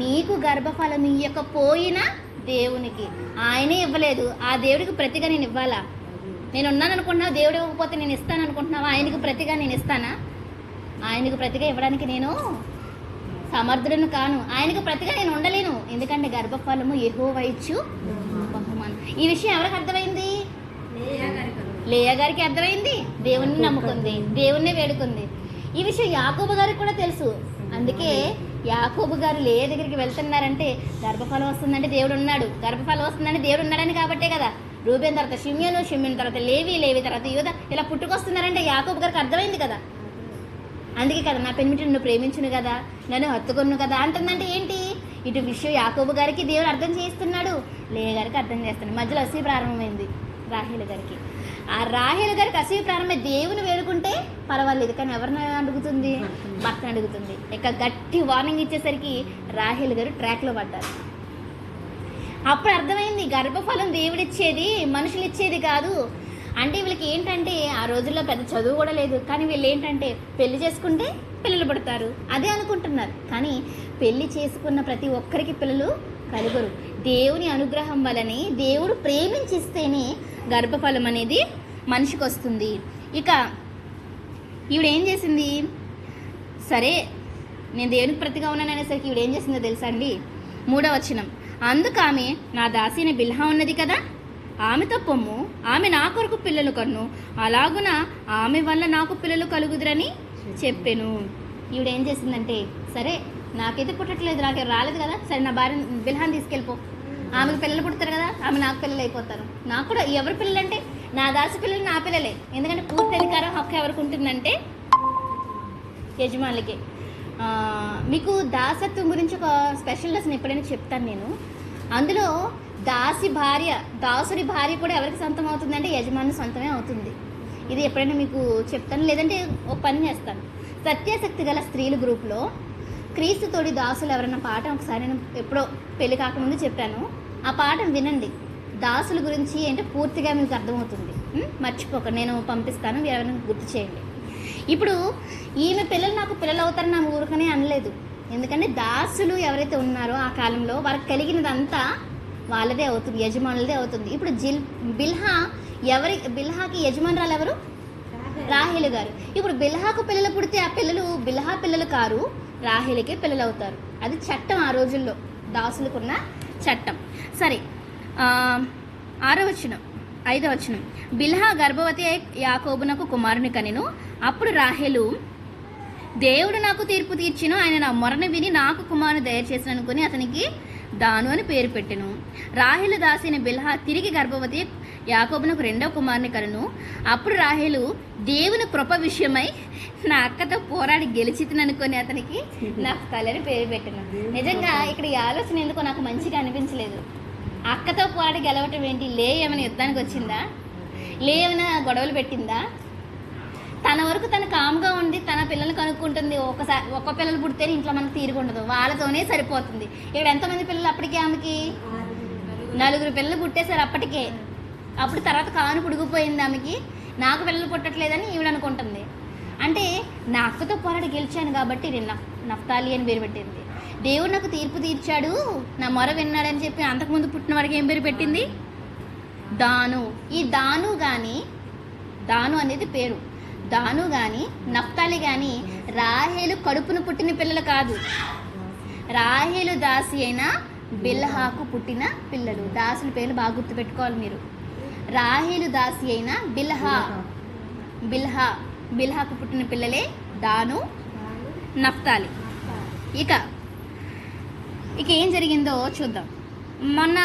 నీకు గర్భఫలం ఇవ్వకపోయినా దేవునికి, ఆయనే ఇవ్వలేదు, ఆ దేవుడికి ప్రతిగా నేను ఇవ్వాలా? నేను ఉన్నాను అనుకుంటున్నావు, దేవుడు ఇవ్వకపోతే నేను ఇస్తాను అనుకుంటున్నావా? ఆయనకు ప్రతిగా నేను ఇస్తానా? ఆయనకు ప్రతిగా ఇవ్వడానికి నేను సమర్థుడను కాను, ఆయనకు ప్రతిగా నేను ఉండలేను. ఎందుకంటే గర్భఫలము యెహోవా ఇచ్చు బహుమానం. ఈ విషయం ఎవరికి అర్థమైంది? లేయా గారికి అర్థమైంది. దేవుణ్ణి నమ్ముకుంది, దేవుణ్ణి వేడుకుంది. ఈ విషయం యాకోబు గారికి కూడా తెలుసు. అందుకే యాకోబు గారు లేయా దగ్గరికి వెళ్తున్నారంటే గర్భఫలం వస్తుందంటే దేవుడు ఉన్నాడు, గర్భఫలం వస్తుందంటే దేవుడు ఉన్నాడని కాబట్టే కదా రూబేన్ తర్వాత షిమ్యోను, షిమ్యోను తర్వాత లేవి, లేవి తర్వాత యూదా ఇలా పుట్టుకొస్తున్నారంటే యాకోబు గారికి అర్థమైంది కదా. అందుకే కదా నా పెనిమిటి నన్ను ప్రేమించును కదా, నన్ను హత్తుకొను కదా అంటుందంటే ఏంటి? ఇటు విషయం యాకోబు గారికి దేవుడు అర్థం చేస్తున్నాడు, లేయా గారికి అర్థం చేస్తున్నాడు. మధ్యలో అసూయ ప్రారంభమైంది రాహేలు గారికి. ఆ రాహేలు గారికి అసూయ ప్రారంభమై దేవుని వేడుకుంటే పర్వాలేదు, కానీ ఎవరిని అడుగుతుంది? భర్తను అడుగుతుంది. ఇక గట్టి వార్నింగ్ ఇచ్చేసరికి రాహేలు గారు ట్రాక్లో పడ్డారు. అప్పుడు అర్థమైంది గర్భఫలం దేవుడిచ్చేది, మనుషులు ఇచ్చేది కాదు. అంటే వీళ్ళకి ఏంటంటే ఆ రోజుల్లో పెద్ద చదువు కూడా లేదు, కానీ వీళ్ళు ఏంటంటే పెళ్లి చేసుకుంటే పిల్లలు పుడతారు అదే అనుకుంటున్నారు. కానీ పెళ్లి చేసుకున్న ప్రతి ఒక్కరికి పిల్లలు కలుగురు. దేవుని అనుగ్రహం వలనే, దేవుడు ప్రేమించిస్తేనే గర్భఫలం అనేది మనిషికి వస్తుంది. ఇక ఈవిడ ఏం చేసింది? సరే నేను దేవునికి ప్రతిగా ఉన్నాను అనేసరికి ఈవిడ ఏం చేసిందో తెలుసా అండి? 3వ వచనం, అందుకు ఆమె, నా దాసిని బిల్హా ఉన్నది కదా, ఆమెతో పొమ్ము, ఆమె నా కొరకు పిల్లలు కన్ను, అలాగున ఆమె వల్ల నాకు పిల్లలు కలుగుదురని చెప్పాను. ఈవిడ ఏం చేసిందంటే, సరే నాకైతే పుట్టట్లేదు, నాకు రాలేదు కదా, సరే నా భార్య బిల్హాన్ని తీసుకెళ్ళిపో, ఆమెకు పిల్లలు పుడతారు కదా, ఆమె నాకు పిల్లలు అయిపోతారు. నాకు కూడా ఎవరి పిల్లలు అంటే నా దాసి పిల్లలు నా పిల్లలే. ఎందుకంటే పూర్తి అధికారం హక్కు ఎవరికి ఉంటుందంటే యజమానులకి. మీకు దాసత్వం గురించి ఒక స్పెషల్ లెసన్ ఎప్పుడైనా చెప్తాను నేను. అందులో దాసుడి భార్య కూడా ఎవరికి సొంతం అవుతుందంటే యజమాని సొంతమే అవుతుంది. ఇది ఎప్పుడైనా మీకు చెప్తాను, లేదంటే ఒక పని చేస్తాను. సత్యాసక్తి గల స్త్రీలు గ్రూప్లో క్రీస్తు తోడి దాసులు ఎవరైనా పాఠం ఒకసారి నేను ఎప్పుడో పెళ్లి కాకముందు చెప్పాను. ఆ పాఠం వినండి. దాసుల గురించి అంటే పూర్తిగా మీకు అర్థమవుతుంది. మర్చిపోక నేను పంపిస్తాను, ఎవరైనా గుర్తు చేయండి. ఇప్పుడు ఈమె పిల్లలు నాకు పిల్లలు అవుతారని నా ఊరికనే అనలేదు. ఎందుకంటే దాసులు ఎవరైతే ఉన్నారో ఆ కాలంలో వారికి కలిగినదంతా వాళ్ళదే అవుతుంది, యజమానులదే అవుతుంది. ఇప్పుడు బిల్హాకి యజమానురాలు ఎవరు? రాహేలు గారు. ఇప్పుడు బిల్హాకు పిల్లలు పుడితే ఆ పిల్లలు బిల్హా పిల్లలు కారు, రాహేలుకే పిల్లలు అవుతారు. అది చట్టం ఆ రోజుల్లో, దాసులకున్న చట్టం. సరే 6వ వచనం 5వ వచనం, బిల్హా గర్భవతి యాకోబునకు కుమారుని కనెను. అప్పుడు రాహేలు, దేవుడు నాకు తీర్పు తీర్చిను, ఆయన నా మొరను విని నాకు కుమారుని దయచేసిన అనుకుని అతనికి దాను అని పేరు పెట్టెను. రాహేలు దాసిన బిల్హా తిరిగి గర్భవతి యాకోబునకు 2వ కుమారుని కనును. అప్పుడు రాహేలు దేవుని కృప విషయమై నా అక్కతో పోరాడి గెలిచితననుకొని అతనికి నఫ్తాలి అని పేరు పెట్టెను. నిజంగా ఇక్కడ ఈ ఆలోచన ఎందుకో నాకు మంచిగా అనిపించలేదు. అక్కతో పోరాడి గెలవటం ఏంటి? ఏమైనా యుద్ధానికి వచ్చిందా? ఏమైనా గొడవలు పెట్టిందా? తన వరకు తను కామ్గా ఉండి తన పిల్లలు కనుక్కుంటుంది. ఒక్క పిల్లలు పుడితేనే ఇంట్లో మనకు తీరుగుండదు, వాళ్ళతోనే సరిపోతుంది. ఇక్కడ ఎంతమంది పిల్లలు? అప్పటికే ఆమెకి 4 పిల్లలు పుట్టేశారు అప్పటికే. అప్పుడు తర్వాత కాను పుడిగిపోయింది ఆమెకి. నాకు పిల్లలు పుట్టట్లేదని ఈవిడ అనుకుంటుంది. అంటే నా అక్కతో పోరాడి గెలిచాను కాబట్టి నేను నఫ్తాలి అని పేరు పెట్టింది. దేవుడు నాకు తీర్పు తీర్చాడు, నా మొర విన్నాడని చెప్పి అంతకుముందు పుట్టిన వాడికి ఏం పేరు పెట్టింది? దాను. ఈ దాను అనేది పేరు. దాను కానీ నఫ్తాలి కానీ రాహేలు కడుపును పుట్టిన పిల్లలు కాదు. రాహేలు దాసి అయిన బిల్హాకు పుట్టిన పిల్లలు. దాసుల పేర్లు బాగా గుర్తుపెట్టుకోవాలి మీరు. రాహేలు దాసి అయిన బిల్హాకు పుట్టిన పిల్లలే దాను, నఫ్తాలి. ఇక ఏం జరిగిందో చూద్దాం. మొన్న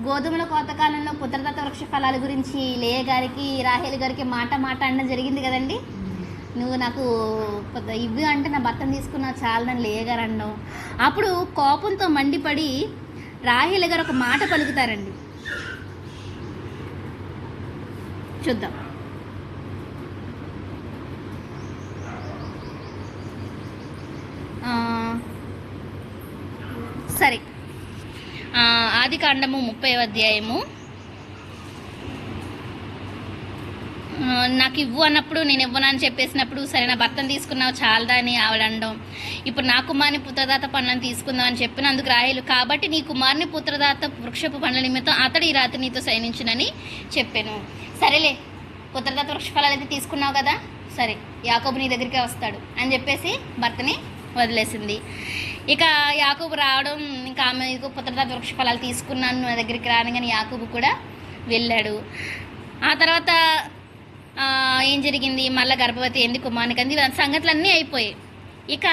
గోధుమల కోతకాలంలో పుత్రదత్త వృక్ష ఫలాల గురించి లేయ గారికి రాహేలు గారికి మాట అనడం జరిగింది కదండి. నువ్వు నాకు ఇవి అంటే నా భర్తను తీసుకున్నావు చాలని లేయ గారు అనడం. అప్పుడు కోపంతో మండిపడి రాహేలు గారు ఒక మాట పలుకుతారండి. చూద్దాం. సరే, ఆదికాండము 30వ అధ్యాయము. నాకు ఇవ్వు అన్నప్పుడు నేను ఇవ్వనని చెప్పేసినప్పుడు, సరే నా భర్తను తీసుకున్నావు చాలదా అని ఆవిడ అనడం. ఇప్పుడు నా కుమారుని పుత్రదాత పండ్లను తీసుకుందాం అని చెప్పినందుకు రాహేలు, కాబట్టి నీ కుమారుని పుత్రదాత వృక్షపు పండ్ల నిమిత్తం అతడు ఈ రాత్రి నీతో శయనించునని చెప్పాను. సరేలే, పుత్రదాత వృక్ష ఫలాలు అయితే తీసుకున్నావు కదా, సరే యాకోబు నీ దగ్గరికే వస్తాడు అని చెప్పేసి భర్తని వదిలేసింది. ఇక యాకోబు రావడం, ఇంకా ఆమె పుత్రదాత వృక్ష ఫలాలు తీసుకున్నాను నా దగ్గరికి రానగానే యాకోబు కూడా వెళ్ళాడు. ఆ తర్వాత ఏం జరిగింది, మళ్ళీ గర్భవతి అయింది, కుమారునికి అంది. సంగతులన్నీ అయిపోయాయి. ఇక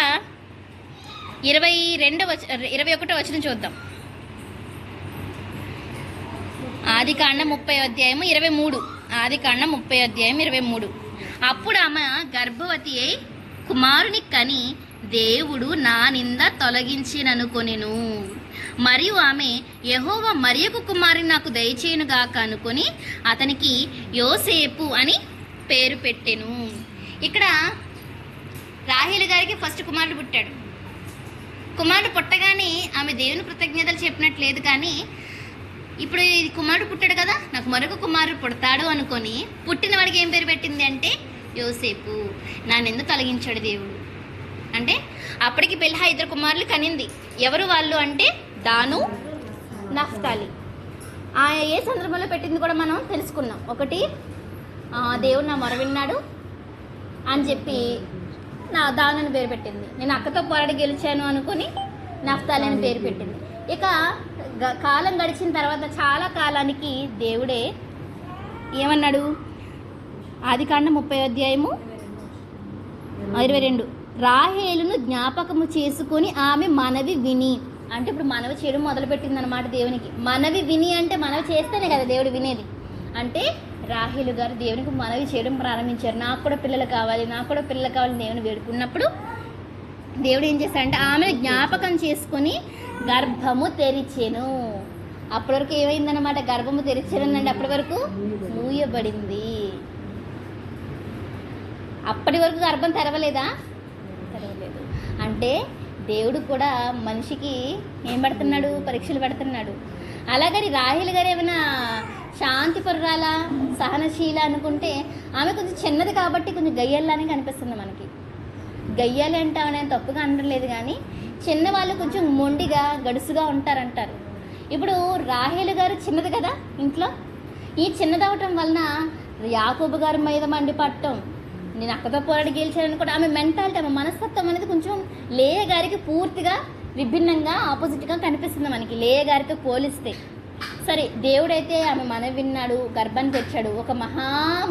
21వ వచనం చూద్దాం. ఆదికాండం 30వ అధ్యాయము 23. ఆదికాండం 30వ అధ్యాయం 23. అప్పుడు ఆమె గర్భవతి అయి కుమారుని కని దేవుడు నా నింద తొలగించిననుకొనెను. మరియు ఆమె యెహోవా మరియకు కుమారుని నాకు దయచేయునుగాక అనుకొని అతనికి యోసేపు అని పేరు పెట్టెను. ఇక్కడ రాహేలు గారికి ఫస్ట్ కుమారుడు పుట్టాడు. కుమారుడు పుట్టగానే ఆమె దేవుని కృతజ్ఞతలు చెప్పినట్లేదు, కానీ ఇప్పుడు ఇది కుమారుడు పుట్టాడు కదా, నాకు మరొక కుమారుడు పుడతాడు అనుకొని పుట్టిన వాడికి ఏం పేరు పెట్టింది అంటే యోసేపు. నా నింద తొలగించాడు దేవుడు అంటే. అప్పటికి బిల్హా 2 కుమారులు కనింది. ఎవరు వాళ్ళు అంటే దాను, నఫ్తాలి. ఏ సందర్భంలో పెట్టింది కూడా మనం తెలుసుకున్నాం. ఒకటి, దేవుడు నా మొర విన్నాడు అని చెప్పి నా దానుని పేరు పెట్టింది. నేను అక్కతో పోరాడి గెలిచాను అనుకుని నఫ్తాలి అని పేరు పెట్టింది. ఇక కాలం గడిచిన తర్వాత చాలా కాలానికి దేవుడే ఏమన్నాడు, ఆదికాండం 30వ అధ్యాయము 22. రాహేలును జ్ఞాపకము చేసుకొని ఆమె మనవి విని, అంటే ఇప్పుడు మనవి చేయడం మొదలుపెట్టింది అనమాట దేవునికి. మనవి విని అంటే మనవి చేస్తేనే కదా దేవుడు వినేది. అంటే రాహేలు గారు దేవునికి మనవి చేయడం ప్రారంభించారు. నాకు కూడా పిల్లలు కావాలి, నాకు కూడా పిల్లలు కావాలని దేవుని వేడుకున్నప్పుడు దేవుడు ఏం చేశాడంటే ఆమెను జ్ఞాపకం చేసుకొని గర్భము తెరిచెను. అప్పటి వరకు ఏమైందనమాట, గర్భము తెరిచానండి. అప్పటి వరకు మూయబడింది. అప్పటి వరకు గర్భం తెరవలేదా? తెరవలేదు. అంటే దేవుడు కూడా మనిషికి ఏం పెడుతున్నాడు, పరీక్షలు పెడుతున్నాడు. అలాగని రాహేలు గారు ఏమైనా శాంతి పరురాల, సహనశీల అనుకుంటే ఆమె కొంచెం చిన్నది కాబట్టి కొంచెం గయ్యాలని కనిపిస్తుంది మనకి. గయ్యాలి అంటే నేను తప్పుగా అనడం లేదు, కానీ చిన్నవాళ్ళు కొంచెం మొండిగా గడుసుగా ఉంటారంటారు. ఇప్పుడు రాహేలు గారు చిన్నది కదా ఇంట్లో. ఈ చిన్నదవటం వలన యాకోబు గారి మీద మండిపడటం, నేను అక్కతో పోరాడి గెలిచానని కూడా ఆమె మెంటాలిటీ, ఆమె మనస్తత్వం అనేది కొంచెం లేయ గారికి పూర్తిగా విభిన్నంగా ఆపోజిట్గా కనిపిస్తుంది మనకి లేయ గారితో పోలిస్తే. సరే, దేవుడైతే ఆమె మనవి విన్నాడు, గర్భాన్ని తెచ్చాడు, ఒక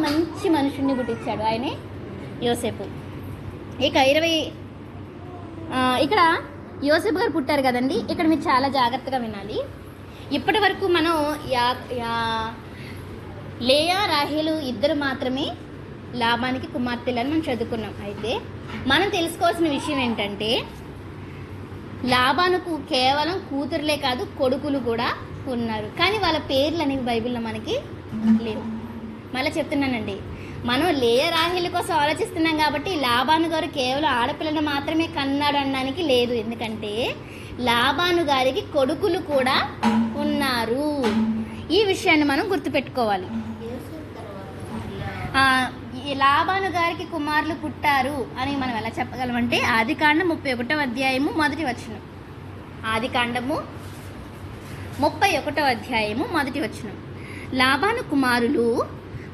మంచి మనుషుడిని పుట్టించాడు, ఆయనే యోసేపు. ఇక ఇక్కడ యోసేపు గారు పుట్టారు కదండి. ఇక్కడ మీరు చాలా జాగ్రత్తగా వినాలి. ఇప్పటి వరకు మనం లేయా రాహేలు ఇద్దరు మాత్రమే లాబానికి కుమార్తెలని మనం చదువుకున్నాం. అయితే మనం తెలుసుకోవాల్సిన విషయం ఏంటంటే లాబానుకు కేవలం కూతురులే కాదు కొడుకులు కూడా ఉన్నారు, కానీ వాళ్ళ పేర్లు అనేవి బైబిల్లో మనకి లేవు. మళ్ళీ చెప్తున్నానండి, మనం లేయ రాహేల కోసం ఆలోచిస్తున్నాం కాబట్టి లాబాను గారు కేవలం ఆడపిల్లను మాత్రమే కన్నాడు అనడానికి లేదు. ఎందుకంటే లాబాను గారికి కొడుకులు కూడా ఉన్నారు. ఈ విషయాన్ని మనం గుర్తుపెట్టుకోవాలి. లాబాను గారికి కుమారులు పుట్టారు అని మనం ఎలా చెప్పగలమంటే ఆదికాండం 31వ అధ్యాయము 1వ వచనం. ఆదికాండము 31వ అధ్యాయము 1వ వచనం. లాబాను కుమారులు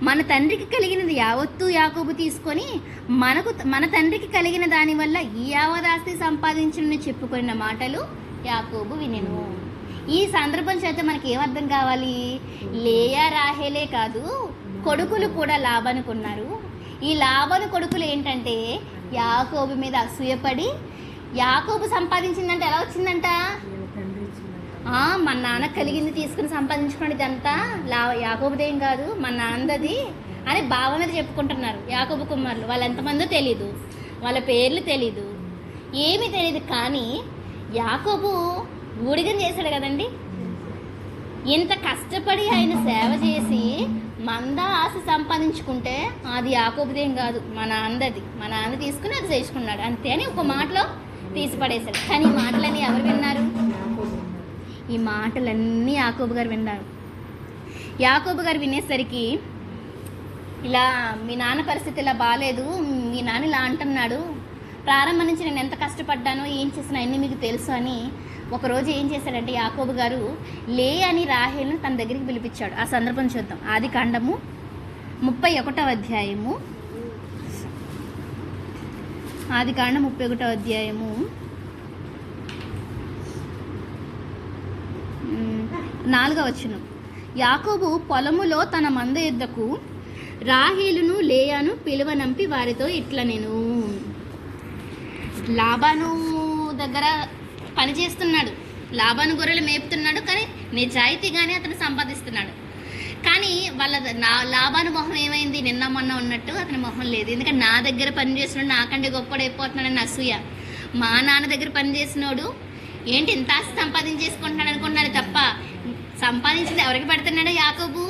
మన తండ్రికి కలిగినది యావత్తు యాకోబు తీసుకొని మన తండ్రికి కలిగిన దానివల్ల ఈ యావదాస్తి సంపాదించునని చెప్పుకున్న మాటలు యాకోబు వినెను. ఈ సందర్భం చేత మనకి ఏమర్థం కావాలి? లేయా రాహేలే కాదు, కొడుకులు కూడా లాబానుకున్నారు. ఈ లాబాను కొడుకులు ఏంటంటే యాకోబు మీద అసూయపడి, యాకోబు సంపాదించిందంటే ఎలా వచ్చిందంట? మన నాన్న కలిగింది తీసుకుని సంపాదించుకున్నది ఇదంతా యాకోబుదేం కాదు, మన నాన్నది అని బావ మీద చెప్పుకుంటున్నారు యాకోబు కుమారులు. వాళ్ళు ఎంతమందో తెలీదు, వాళ్ళ పేర్లు తెలీదు, ఏమీ తెలియదు. కానీ యాకోబు ఊడిగం చేశాడు కదండి. ఇంత కష్టపడి ఆయన సేవ చేసి మంద ఆశ సంపాదించుకుంటే అది యాకోబుదేం కాదు, మా నాన్నది. మా నాన్న తీసుకుని అది చేసుకున్నాడు అంతే అని ఒక మాటలో తీసి పడేశాడు. కానీ ఈ మాటలన్నీ ఎవరు విన్నారు? ఈ మాటలన్నీ యాకోబు గారు విన్నారు. యాకోబు గారు వినేసరికి, ఇలా మీ నాన్న పరిస్థితి ఇలా బాగాలేదు, మీ నాన్న ఇలా అంటున్నాడు, ప్రారంభం నుంచి నేను ఎంత కష్టపడ్డానో ఏం చేసినా అన్నీ మీకు తెలుసు అని ఒకరోజు ఏం చేశాడంటే యాకోబు గారు లే అని రాహేల్ను తన దగ్గరికి పిలిపించాడు. ఆ సందర్భం చూద్దాం. ఆదికాండము 31వ అధ్యాయము. ఆదికాండం 31వ అధ్యాయము 4వ వచనం. యాకోబు పొలములో తన మంద యొద్దకు రాహేలును లేయాను పిలువనంపి వారితో ఇట్లా, నేను లాబాను దగ్గర పని చేస్తున్నాడు, లాబాను గొర్రెలు మేపుతున్నాడు, కానీ నిజాయితీగానే అతను సంపాదిస్తున్నాడు. కానీ లాబాను మొహం ఏమైంది? నిన్న మొన్న ఉన్నట్టు అతని మొహం లేదు. ఎందుకంటే నా దగ్గర పని చేసినోడు నాకంటే గొప్పడైపోతున్నాడని అసూయ. మా నాన్న దగ్గర పని చేసినోడు ఏంటి ఇంత ఆస్తి సంపాదించేసుకుంటున్నాడు అనుకున్నాడు తప్ప, సంపాదించింది ఎవరికి పెడుతున్నాడో యాకోబు?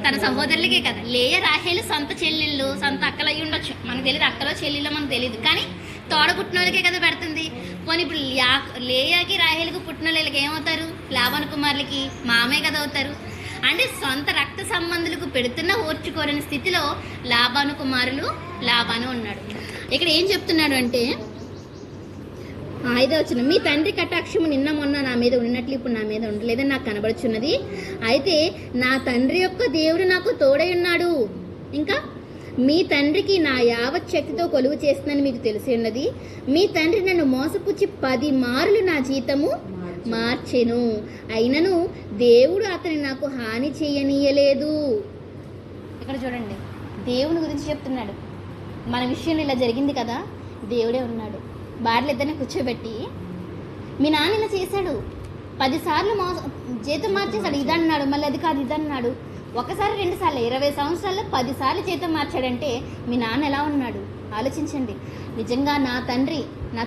తన సహోదరులకే కదా. లేయ రాహేలు సొంత చెల్లెళ్ళు, సొంత అక్కలు అయ్యి ఉండొచ్చు, మనకు తెలియదు. అక్కలో చెల్లెళ్ళో మనకు తెలియదు. కానీ తోడ పుట్టిన వాళ్ళకే కదా పెడుతుంది. పోనీ ఇప్పుడు లేయాకి రాహేలుకు పుట్టిన వాళ్ళకి ఏమవుతారు? లాబాను కుమారులకి మామే కదా అవుతారు. అంటే సొంత రక్త సంబంధులకు పెడుతున్న ఓర్చుకోరని స్థితిలో లాబాను కుమారులు లాబాను ఉన్నాడు. ఇక్కడ ఏం చెప్తున్నాడు అంటే 5వ వచనం, మీ తండ్రి కటాక్షము నిన్న మొన్న నా మీద ఉన్నట్లు ఇప్పుడు నా మీద ఉండలేదని నాకు కనబడుచున్నది. అయితే నా తండ్రి యొక్క దేవుడు నాకు తోడై ఉన్నాడు. ఇంకా మీ తండ్రికి నా యావత్ శక్తితో కొలువు చేస్తుందని మీకు తెలిసి ఉన్నది. మీ తండ్రి నన్ను మోసపుచ్చి 10 మార్లు నా జీతము మార్చెను, అయినను దేవుడు అతని నాకు హాని చేయనీయలేదు. ఇక్కడ చూడండి, దేవుని గురించి చెప్తున్నాడు. మన విషయంలో ఇలా జరిగింది కదా, దేవుడే ఉన్నాడు. భార్యలు ఇద్దరిని కూర్చోబెట్టి, మీ నాన్న ఇలా చేశాడు, 10 సార్లు జీతం మార్చేశాడు, ఇదన్నాడు, మళ్ళీ అది కాదు ఇదన్నాడు, ఒకసారి 2 సార్లు 20 సంవత్సరాల్లో 10 సార్లు జీతం మార్చాడంటే మీ నాన్న ఎలా ఉన్నాడు ఆలోచించండి. నిజంగా నా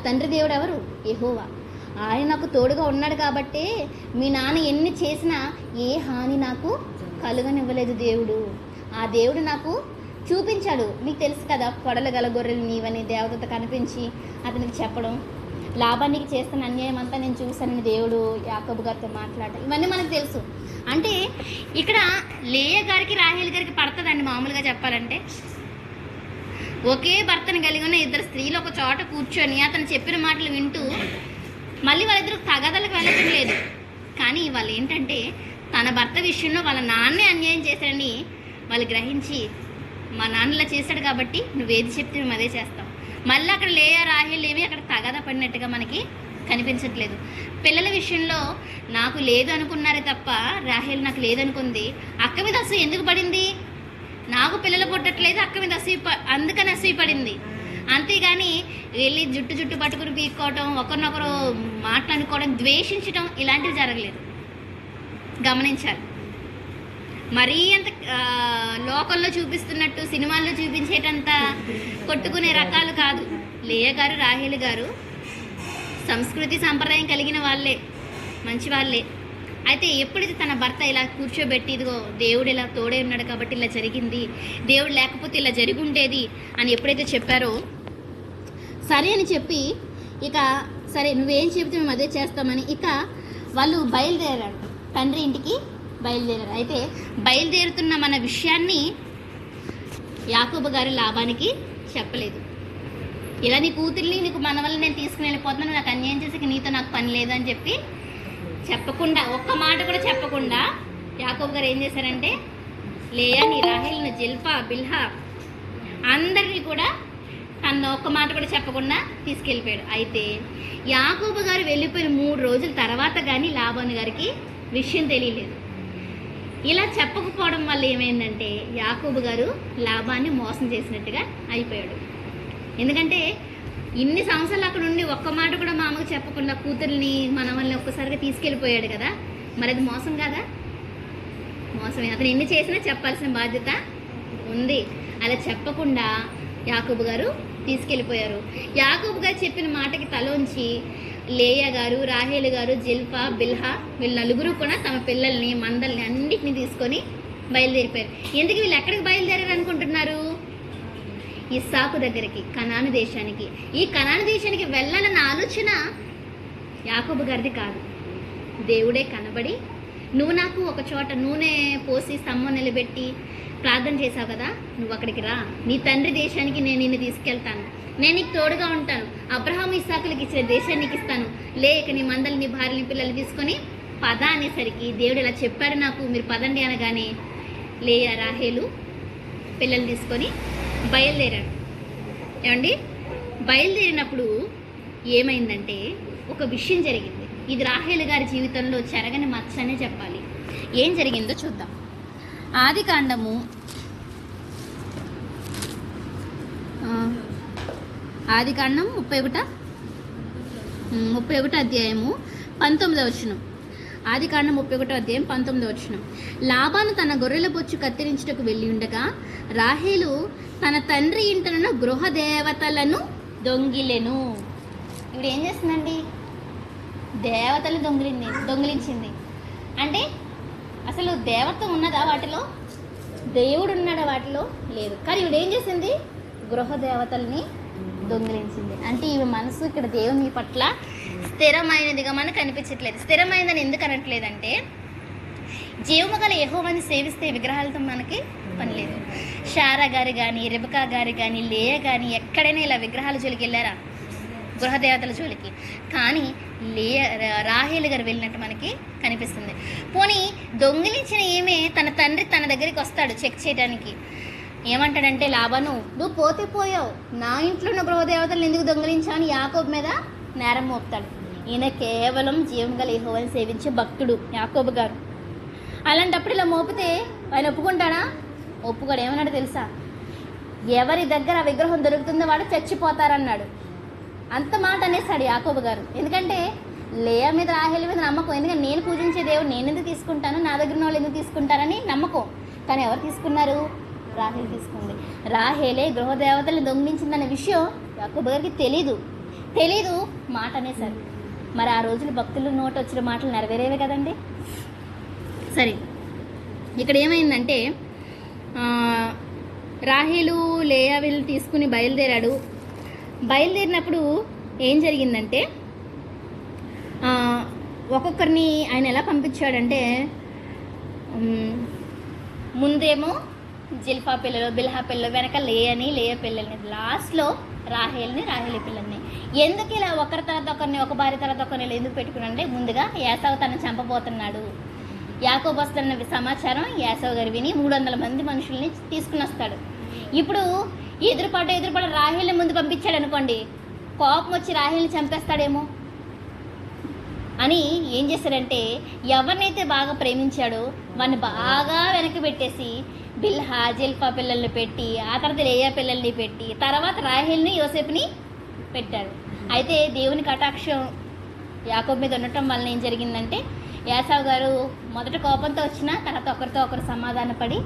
తండ్రి దేవుడు ఎవరు? యెహోవా. ఆయన నాకు తోడుగా ఉన్నాడు కాబట్టే మీ నాన్న ఎన్ని చేసినా ఏ హాని నాకు కలుగనివ్వలేదు దేవుడు. ఆ దేవుడు నాకు చూపించాడు. మీకు తెలుసు కదా, కొడలు గల గొర్రెలు నీవని దేవదూత కనిపించి అతనికి చెప్పడం, లాభానికి చేస్తున్న అన్యాయం అంతా నేను చూశానని దేవుడు యాకోబు గారితో మాట్లాడటం, ఇవన్నీ మనకు తెలుసు. అంటే ఇక్కడ లేయ గారికి రాహేల్ గారికి పడుతుందండి. మామూలుగా చెప్పాలంటే ఒకే భర్తను కలిగి ఉన్న 2 స్త్రీలు ఒక చోట కూర్చొని అతను చెప్పిన మాటలు వింటూ మళ్ళీ వాళ్ళిద్దరు తగాదలకు వెళ్ళటం లేదు. కానీ వాళ్ళు ఏంటంటే తన భర్త విషయంలో వాళ్ళ నాన్నే అన్యాయం చేశాడని వాళ్ళు గ్రహించి, మా నాన్నలా చేశాడు కాబట్టి నువ్వేది చెప్తే మేము అదే చేస్తాం. మళ్ళీ అక్కడ లేయా రాహేల్ ఏమి అక్కడ తగాదా పడినట్టుగా మనకి కనిపించట్లేదు. పిల్లల విషయంలో నాకు లేదు అనుకున్నారే తప్ప రాహేల్ నాకు లేదనుకుంది. అక్క మీద అసూయ ఎందుకు పడింది? నాకు పిల్లలు పుట్టట్లేదు, అక్క మీద అందుకని అసూయ పడింది. అంతేగాని వెళ్ళి జుట్టు పట్టుకుని పీక్కోవటం, ఒకరినొకరు మాట్లాడుకోవడం, ద్వేషించడం ఇలాంటివి జరగలేదు. గమనించాలి. మరీ అంత లోకల్లో చూపిస్తున్నట్టు సినిమాల్లో చూపించేటంత కొట్టుకునే రకాలు కాదు. లేయ గారు రాహేల్ గారు సంస్కృతి సంప్రదాయం కలిగిన వాళ్ళే, మంచి వాళ్ళే. అయితే ఎప్పుడైతే తన భర్త ఇలా కూర్చోబెట్టి, ఇదిగో దేవుడు ఇలా తోడే ఉన్నాడు కాబట్టి ఇలా జరిగింది, దేవుడు లేకపోతే ఇలా జరిగి ఉండేది అని ఎప్పుడైతే చెప్పారో, సరే అని చెప్పి ఇక సరే నువ్వేం చెబితే మేము అదే చేస్తామని ఇక వాళ్ళు బయలుదేరారు, తండ్రి ఇంటికి బయలుదేరారు. అయితే బయలుదేరుతున్న మన విషయాన్ని యాకోబు గారు లాబానికి చెప్పలేదు. ఇలా నీ కూతుర్ని నీకు మన వల్ల నేను తీసుకుని వెళ్ళిపోతున్నాను, నాకు అన్యాయం చేసి నీతో నాకు పని లేదని చెప్పి చెప్పకుండా, ఒక్క మాట కూడా చెప్పకుండా యాకోబు గారు ఏం చేశారంటే లేయాని, రాహేలుని, జిల్పా, బిల్హా అందరినీ కూడా తన ఒక్క మాట కూడా చెప్పకుండా తీసుకెళ్ళిపోయాడు. అయితే యాకోబు గారు వెళ్ళిపోయిన 3 రోజుల తర్వాత కానీ లాబాను గారికి విషయం తెలియలేదు. ఇలా చెప్పకపోవడం వల్ల ఏమైందంటే యాకోబు గారు లాబాన్ని మోసం చేసినట్టుగా అయిపోయాడు. ఎందుకంటే ఇన్ని సంవత్సరాలు అక్కడ ఉండి ఒక్క మాట కూడా మా అమ్మకు చెప్పకుండా కూతుర్ని మనవల్ని ఒక్కసారిగా తీసుకెళ్ళిపోయాడు కదా, మరి అది మోసం కాదా? మోసమే. అతను ఎన్ని చేసినా చెప్పాల్సిన బాధ్యత ఉంది. అలా చెప్పకుండా యాకోబు గారు తీసుకెళ్ళిపోయారు. యాకోబు గారు చెప్పిన మాటకి తలోంచి లేయా గారు, రాహేలు గారు, జిల్పా, బిల్హా వీళ్ళు నలుగురు కూడా తమ పిల్లల్ని, మందల్ని అన్నిటిని తీసుకొని బయలుదేరిపోయారు. ఎందుకు వీళ్ళు ఎక్కడికి బయలుదేరారు అనుకుంటున్నారు? ఇస్సాకు దగ్గరికి, కనాను దేశానికి. ఈ కనాను దేశానికి వెళ్ళాలన్న ఆలోచన యాకోబు గారిది కాదు. దేవుడే కనబడి, నువ్వు నాకు ఒక చోట నూనె పోసి స్తంభం నిలబెట్టి ప్రార్థన చేశావు కదా, నువ్వు అక్కడికి రా, నీ తండ్రి దేశానికి నేను నిన్ను తీసుకెళ్తాను, నేను నీకు తోడుగా ఉంటాను, అబ్రహాము ఇస్సాకులకు ఇచ్చిన దేశాన్ని నీకు ఇస్తాను, లేక నీ మందల్ని, భార్యని, పిల్లల్ని తీసుకొని పద అనేసరికి దేవుడు ఇలా చెప్పారు నాకు, మీరు పదండి అనగానే లేయా, రాహేలు పిల్లల్ని తీసుకొని బయలుదేరాడు. ఏమండి, బయలుదేరినప్పుడు ఏమైందంటే ఒక విషయం జరిగింది. ఇది రాహేలు గారి జీవితంలో చెరగని మచ్చ అనే చెప్పాలి. ఏం జరిగిందో చూద్దాం. ఆదికాండము 31 అధ్యాయము 19వ వచనం. ఆదికాండం 31 అధ్యాయం 19వ వచనం. లాబాను తన గొర్రెల బొచ్చు కత్తిరించుటకు వెళ్ళి ఉండగా రాహేలు తన తండ్రి ఇంటనున్న గృహ దేవతలను దొంగిలెను. ఇప్పుడు ఏం చేస్తుందండి? దేవతలు దొంగిలించింది. అంటే అసలు దేవత ఉన్నదా వాటిలో? దేవుడు ఉన్నాడా వాటిలో? లేదు. కానీ ఇవిడ ఏం చేసింది? గృహ దేవతల్ని దొంగిలించింది. అంటే ఇవి మనసు ఇక్కడ దేవుని పట్ల స్థిరమైనదిగా మనకు కనిపించట్లేదు. స్థిరమైనదని ఎందుకు అనట్లేదంటే, జీవము గల యెహోవాని సేవిస్తే విగ్రహాలతో మనకి పని లేదు. షారా గారు కానీ, రెబకా గారు కానీ, లేయ కానీ ఎక్కడైనా ఇలా విగ్రహాల జోలికి వెళ్ళారా? గృహదేవతల జోలికి. కానీ రాహేలు గారు వెళ్ళినట్టు మనకి కనిపిస్తుంది. పోనీ దొంగిలించిన ఏమే తన తండ్రి తన దగ్గరికి వస్తాడు చెక్ చేయడానికి. ఏమంటాడంటే, లాబాను, నువ్వు పోతే పోయావు, నా ఇంట్లో ఉన్న గృహదేవతలను ఎందుకు దొంగిలించా అని యాకోబు మీద నేరం మోపుతాడు. ఈయన కేవలం జీవం గల యెహోవాని సేవించే భక్తుడు యాకోబు గారు. అలాంటప్పుడు ఇలా మోపితే ఆయన ఒప్పుకుంటాడా? ఒప్పుకోడు. ఏమన్నాడు తెలుసా? ఎవరి దగ్గర ఆ విగ్రహం దొరుకుతుందో వాడు చచ్చిపోతారన్నాడు. అంత మాట అనేసాడు యాకోబు గారు. ఎందుకంటే లేయా మీద, రాహేలు మీద నమ్మకం. ఎందుకంటే నేను పూజించే దేవుడు నేను ఎందుకు తీసుకుంటాను, నా దగ్గర ఉన్న వాళ్ళు ఎందుకు తీసుకుంటారని నమ్మకం. కానీ ఎవరు తీసుకున్నారు? రాహేలు తీసుకుంది. రాహేలే గృహదేవతల్ని దొంగిలించిందనే విషయం యాకోబు గారికి తెలీదు మాట అనేసారు. మరి ఆ రోజులు భక్తులు నోట వచ్చిన మాటలు నెరవేరేవే కదండి. సరే, ఇక్కడ ఏమైందంటే రాహేలు లేయా వీళ్ళు తీసుకుని బయలుదేరాడు. బయలుదేరినప్పుడు ఏం జరిగిందంటే, ఒక్కొక్కరిని ఆయన ఎలా పంపించాడంటే, ముందేమో జిల్పా పిల్లలు, బిల్హా పిల్లలు, వెనక లేయ పిల్లల్ని, లాస్ట్లో రాహేలు పిల్లల్ని. ఎందుకు ఇలా ఒకరి తర్వాత ఒకరిని, ఒక భార్య తర్వాత ఒకరిని ఎందుకు పెట్టుకున్నాడంటే, ముందుగా యాసవ్ తనను చంపబోతున్నాడు. యాకోబు వస్తున్న సమాచారం యాసవ్ గారు విని 300 మంది మనుషుల్ని తీసుకుని వస్తాడు. ఇప్పుడు ఎదురుపాటు రాహేల్ని ముందు పంపించాడు అనుకోండి, కోపం వచ్చి రాహేల్ని చంపేస్తాడేమో అని ఏం చేశాడంటే, ఎవరినైతే బాగా ప్రేమించాడో వాడిని బాగా వెనక్కి పెట్టేసి బిల్హా, జిల్పా పిల్లల్ని పెట్టి, ఆ తర్వాత లేయా పిల్లల్ని పెట్టి, తర్వాత రాహేల్ని, యోసేపుని పెట్టాడు. అయితే దేవుని కటాక్షం యాకోబు మీద ఉండటం వలన ఏం జరిగిందంటే, యాసావు గారు మొదట కోపంతో వచ్చినా తర్వాత ఒకరితో ఒకరు సమాధాన పడి,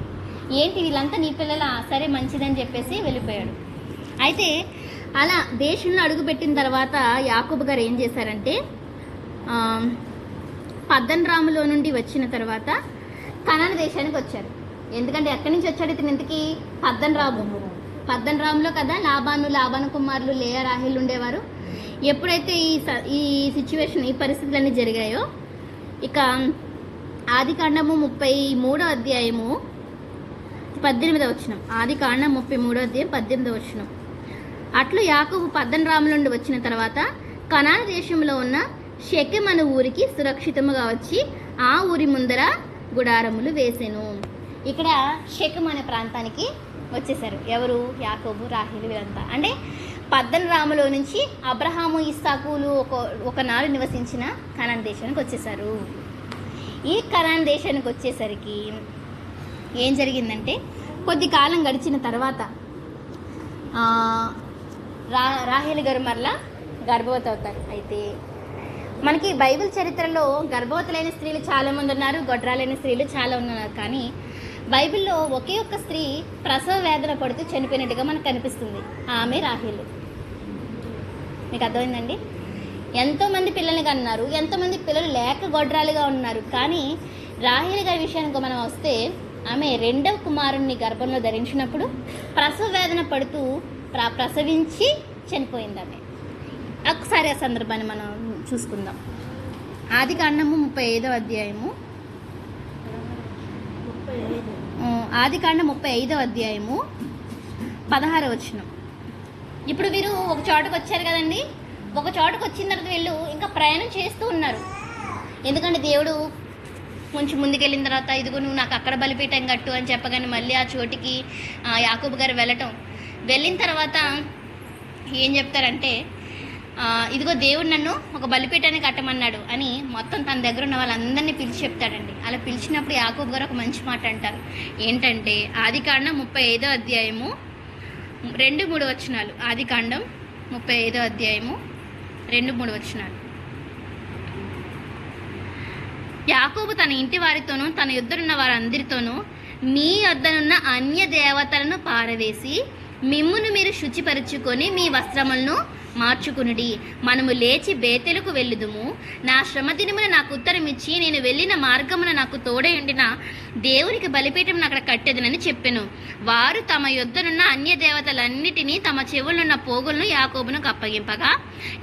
ఏంటి వీళ్ళంతా నీ పిల్లల, సరే మంచిదని చెప్పేసి వెళ్ళిపోయాడు. అయితే అలా దేశంలో అడుగుపెట్టిన తర్వాత యాకోబు గారు ఏం చేశారంటే, పద్దన్రాములో నుండి వచ్చిన తర్వాత కనాను దేశానికి వచ్చారు. ఎందుకంటే ఎక్కడి నుంచి వచ్చాడు ఇతను ఇంతకీ? పద్దన్రాములో కదా లాబాను కుమారులు లేయా, రాహేలు ఉండేవారు. ఎప్పుడైతే ఈ సిచ్యువేషన్, ఈ పరిస్థితులన్నీ జరిగాయో, ఇక ఆదికాండము 33వ అధ్యాయము 18వ వచనం. ఆదికాండం 33వ అధ్యాయం 18వ వచనం. అట్లు యాకోబు పద్దన్రాముల నుండి వచ్చిన తర్వాత కనాను దేశంలో ఉన్న షెకెము అను ఊరికి సురక్షితముగా వచ్చి ఆ ఊరి ముందర గుడారములు వేసెను. ఇక్కడ షెకెము అనే ప్రాంతానికి వచ్చేసారు. ఎవరు? యాకోబు, రాహేలు వీళ్ళంతా. అంటే పద్దనరాములో నుంచి అబ్రహాము, ఇస్సాకులు ఒకనాడు నివసించిన కనాన్ దేశానికి వచ్చేసారు. ఈ కనాన్ దేశానికి వచ్చేసరికి ఏం జరిగిందంటే, కొద్ది కాలం గడిచిన తర్వాత రాహేలు గారు మరలా గర్భవతి అవుతారు. అయితే మనకి బైబిల్ చరిత్రలో గర్భవతులైన స్త్రీలు చాలామంది ఉన్నారు, గొడ్రాలైన స్త్రీలు చాలా ఉన్నారు. కానీ బైబిల్లో ఒకే ఒక్క స్త్రీ ప్రసవ వేదన పడుతూ చనిపోయినట్టుగా మనకు కనిపిస్తుంది. ఆమె రాహేలు. మీకు అర్థమైందండి? ఎంతోమంది పిల్లల్ని కన్నారు, ఎంతోమంది పిల్లలు లేక గొడ్రాలుగా ఉన్నారు. కానీ రాహేలు గారి విషయానికి మనం వస్తే, ఆమె 2వ కుమారుణ్ణి గర్భంలో ధరించినప్పుడు ప్రసవ వేదన పడుతూ ప్రసవించి చనిపోయింది ఆమె. ఒకసారి ఆ సందర్భాన్ని మనం చూసుకుందాం. ఆదికాండము 35వ అధ్యాయము, ఆదికాండం 35వ అధ్యాయము 16వ వచనం. ఇప్పుడు వీరు ఒక చోటకు వచ్చారు కదండి. ఒక చోటకు వచ్చిన తర్వాత వీళ్ళు ఇంకా ప్రయాణం చేస్తూ ఉన్నారు. ఎందుకంటే దేవుడు కొంచెం ముందుకెళ్ళిన తర్వాత, ఇదిగో నువ్వు నాకు అక్కడ బలిపీఠం కట్టు అని చెప్పగానే మళ్ళీ ఆ చోటికి యాకోబు గారు వెళ్ళిన తర్వాత ఏం చెప్తారంటే, ఇదిగో దేవుడు నన్ను ఒక బలిపీఠాన్ని కట్టమన్నాడు అని మొత్తం తన దగ్గర ఉన్న వాళ్ళందరినీ పిలిచి చెప్తాడండి. అలా పిలిచినప్పుడు యాకోబు గారు ఒక మంచి మాట అంటారు. ఏంటంటే, ఆదికాండం 35వ అధ్యాయము 2-3 వచనాలు. ఆదికాండం 35వ అధ్యాయము 2-3 వచనాలు. యాకోబు తన ఇంటి వారితోనూ తన యొద్దనున్న వారందరితోనూ, మీ యొద్దనున్న అన్య దేవతలను పారవేసి మిమ్మును మీరు శుచిపరుచుకొని మీ వస్త్రములను మార్చుకునుడి. మనము లేచి బేతెలకు వెళ్ళుదుము. నా శ్రమ దినమున నాకు ఉత్తరం ఇచ్చి నేను వెళ్ళిన మార్గమున నాకు తోడై ఉండిన దేవునికి బలిపీఠం అక్కడ కట్టెదనని చెప్పెను. వారు తమ యొద్దనున్న అన్య దేవతలన్నిటినీ తమ చెవులున్న పోగులను యాకోబునకు అప్పగింపగా,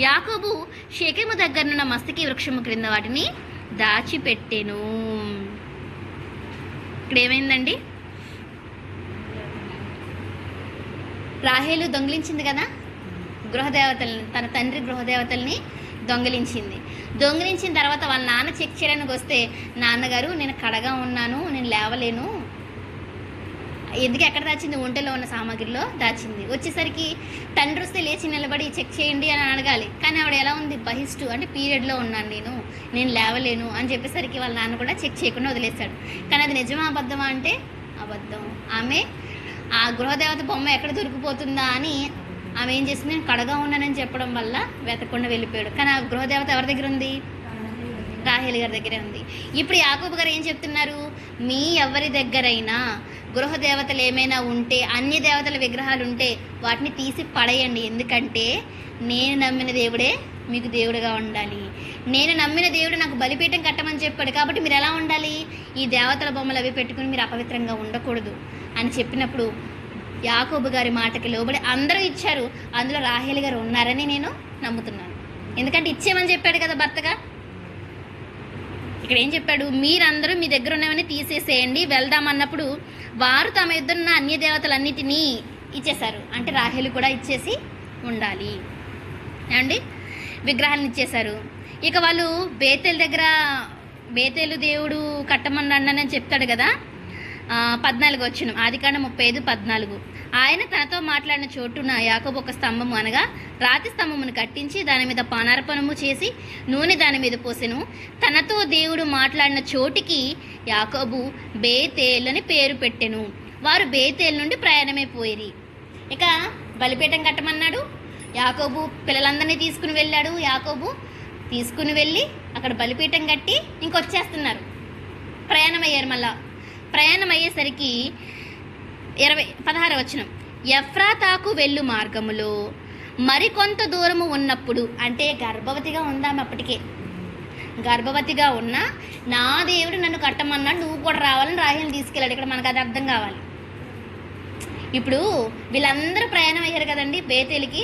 యాకోబు షెకెము దగ్గరనున్న మస్తకి వృక్షము క్రింద వాటిని దాచిపెట్టెను. ఇక్కడ ఏమైందండి? రాహేలు దొంగిలించింది కదా గృహదేవతల్ని, తన తండ్రి గృహదేవతల్ని దొంగిలించిన తర్వాత వాళ్ళ నాన్న చెక్ చేయడానికి వస్తే, నాన్నగారు నేను కడగా ఉన్నాను, నేను లేవలేను. ఎందుకు ఎక్కడ దాచింది? ఒంటెలో ఉన్న సామాగ్రిలో దాచింది. వచ్చేసరికి తండ్రి వస్తే లేచి నిలబడి చెక్ చేయండి అని అడగాలి. కానీ ఆవిడ ఎలా ఉంది? బహిష్టు, అంటే పీరియడ్లో ఉన్నాను నేను లేవలేను అని చెప్పేసరికి వాళ్ళ నాన్న కూడా చెక్ చేయకుండా వదిలేస్తాడు. కానీ అది నిజమా అబద్ధమా అంటే అబద్ధం. ఆమె ఆ గృహదేవత బొమ్మ ఎక్కడ దొరికిపోతుందా అని ఆమె ఏం చేసింది? నేను కడగా ఉన్నానని చెప్పడం వల్ల వెతకుండా వెళ్ళిపోయాడు. కానీ ఆ గృహదేవత ఎవరి దగ్గర ఉంది? రాహేలు గారి దగ్గరే ఉంది. ఇప్పుడు యాకోబు గారు ఏం చెప్తున్నారు? మీ ఎవరి దగ్గరైనా గృహదేవతలు ఏమైనా ఉంటే, అన్య దేవతల విగ్రహాలు ఉంటే వాటిని తీసి పడేయండి. ఎందుకంటే నేను నమ్మిన దేవుడే మీకు దేవుడుగా ఉండాలి. నేను నమ్మిన దేవుడు నాకు బలిపీఠం కట్టమని చెప్పాడు. కాబట్టి మీరు ఎలా ఉండాలి? ఈ దేవతల బొమ్మలు అవి పెట్టుకుని మీరు అపవిత్రంగా ఉండకూడదు అని చెప్పినప్పుడు యాకోబు గారి మాటకి లోబడి అందరూ ఇచ్చారు. అందులో రాహేలు గారు ఉన్నారని నేను నమ్ముతున్నాను. ఎందుకంటే ఇచ్చేమని చెప్పాడు కదా భర్తగా. ఇక్కడ ఏం చెప్పాడు? మీరందరూ మీ దగ్గర ఉన్నవన్నీ తీసేసేయండి, వెళ్దామన్నప్పుడు వారు తమ ఇద్దరున్న అన్య దేవతలన్నిటినీ ఇచ్చేశారు. అంటే రాహేలు కూడా ఇచ్చేసి ఉండాలి ఏమండి, విగ్రహాలను ఇచ్చేశారు. ఇక వాళ్ళు బేతేలు దేవుడు కట్టమన్నాడని చెప్తాడు కదా. 14 వచనం, ఆదికాండం 35:14. ఆయన తనతో మాట్లాడిన చోటున యాకోబు ఒక స్తంభము అనగా రాతి స్తంభమును కట్టించి దాని మీద పానార్పణము చేసి నూనె దాని మీద పోసెను. తనతో దేవుడు మాట్లాడిన చోటికి యాకోబు బేతేలు అని పేరు పెట్టెను. వారు బేతేలు నుండి ప్రయాణమైపోయిరి. ఇక బలిపీఠం కట్టమన్నాడు. యాకోబు పిల్లలందరినీ తీసుకుని వెళ్ళాడు. యాకోబు తీసుకుని వెళ్ళి అక్కడ బలిపీఠం కట్టి ఇంకొచ్చేస్తున్నారు. ప్రయాణం అయ్యారు. మళ్ళా ప్రయాణం అయ్యేసరికి 16 వచనం, ఎఫ్రాతాకు వెళ్ళు మార్గములో మరికొంత దూరము ఉన్నప్పుడు, అంటే గర్భవతిగా ఉందాం, అప్పటికే గర్భవతిగా ఉన్నా నా దేవుడు నన్ను కట్టమన్నాడు, నువ్వు కూడా రావాలని రాహేలు తీసుకెళ్ళాడు. ఇక్కడ మనకు అది అర్థం కావాలి. ఇప్పుడు వీళ్ళందరూ ప్రయాణం అయ్యారు కదండి బేతేలికి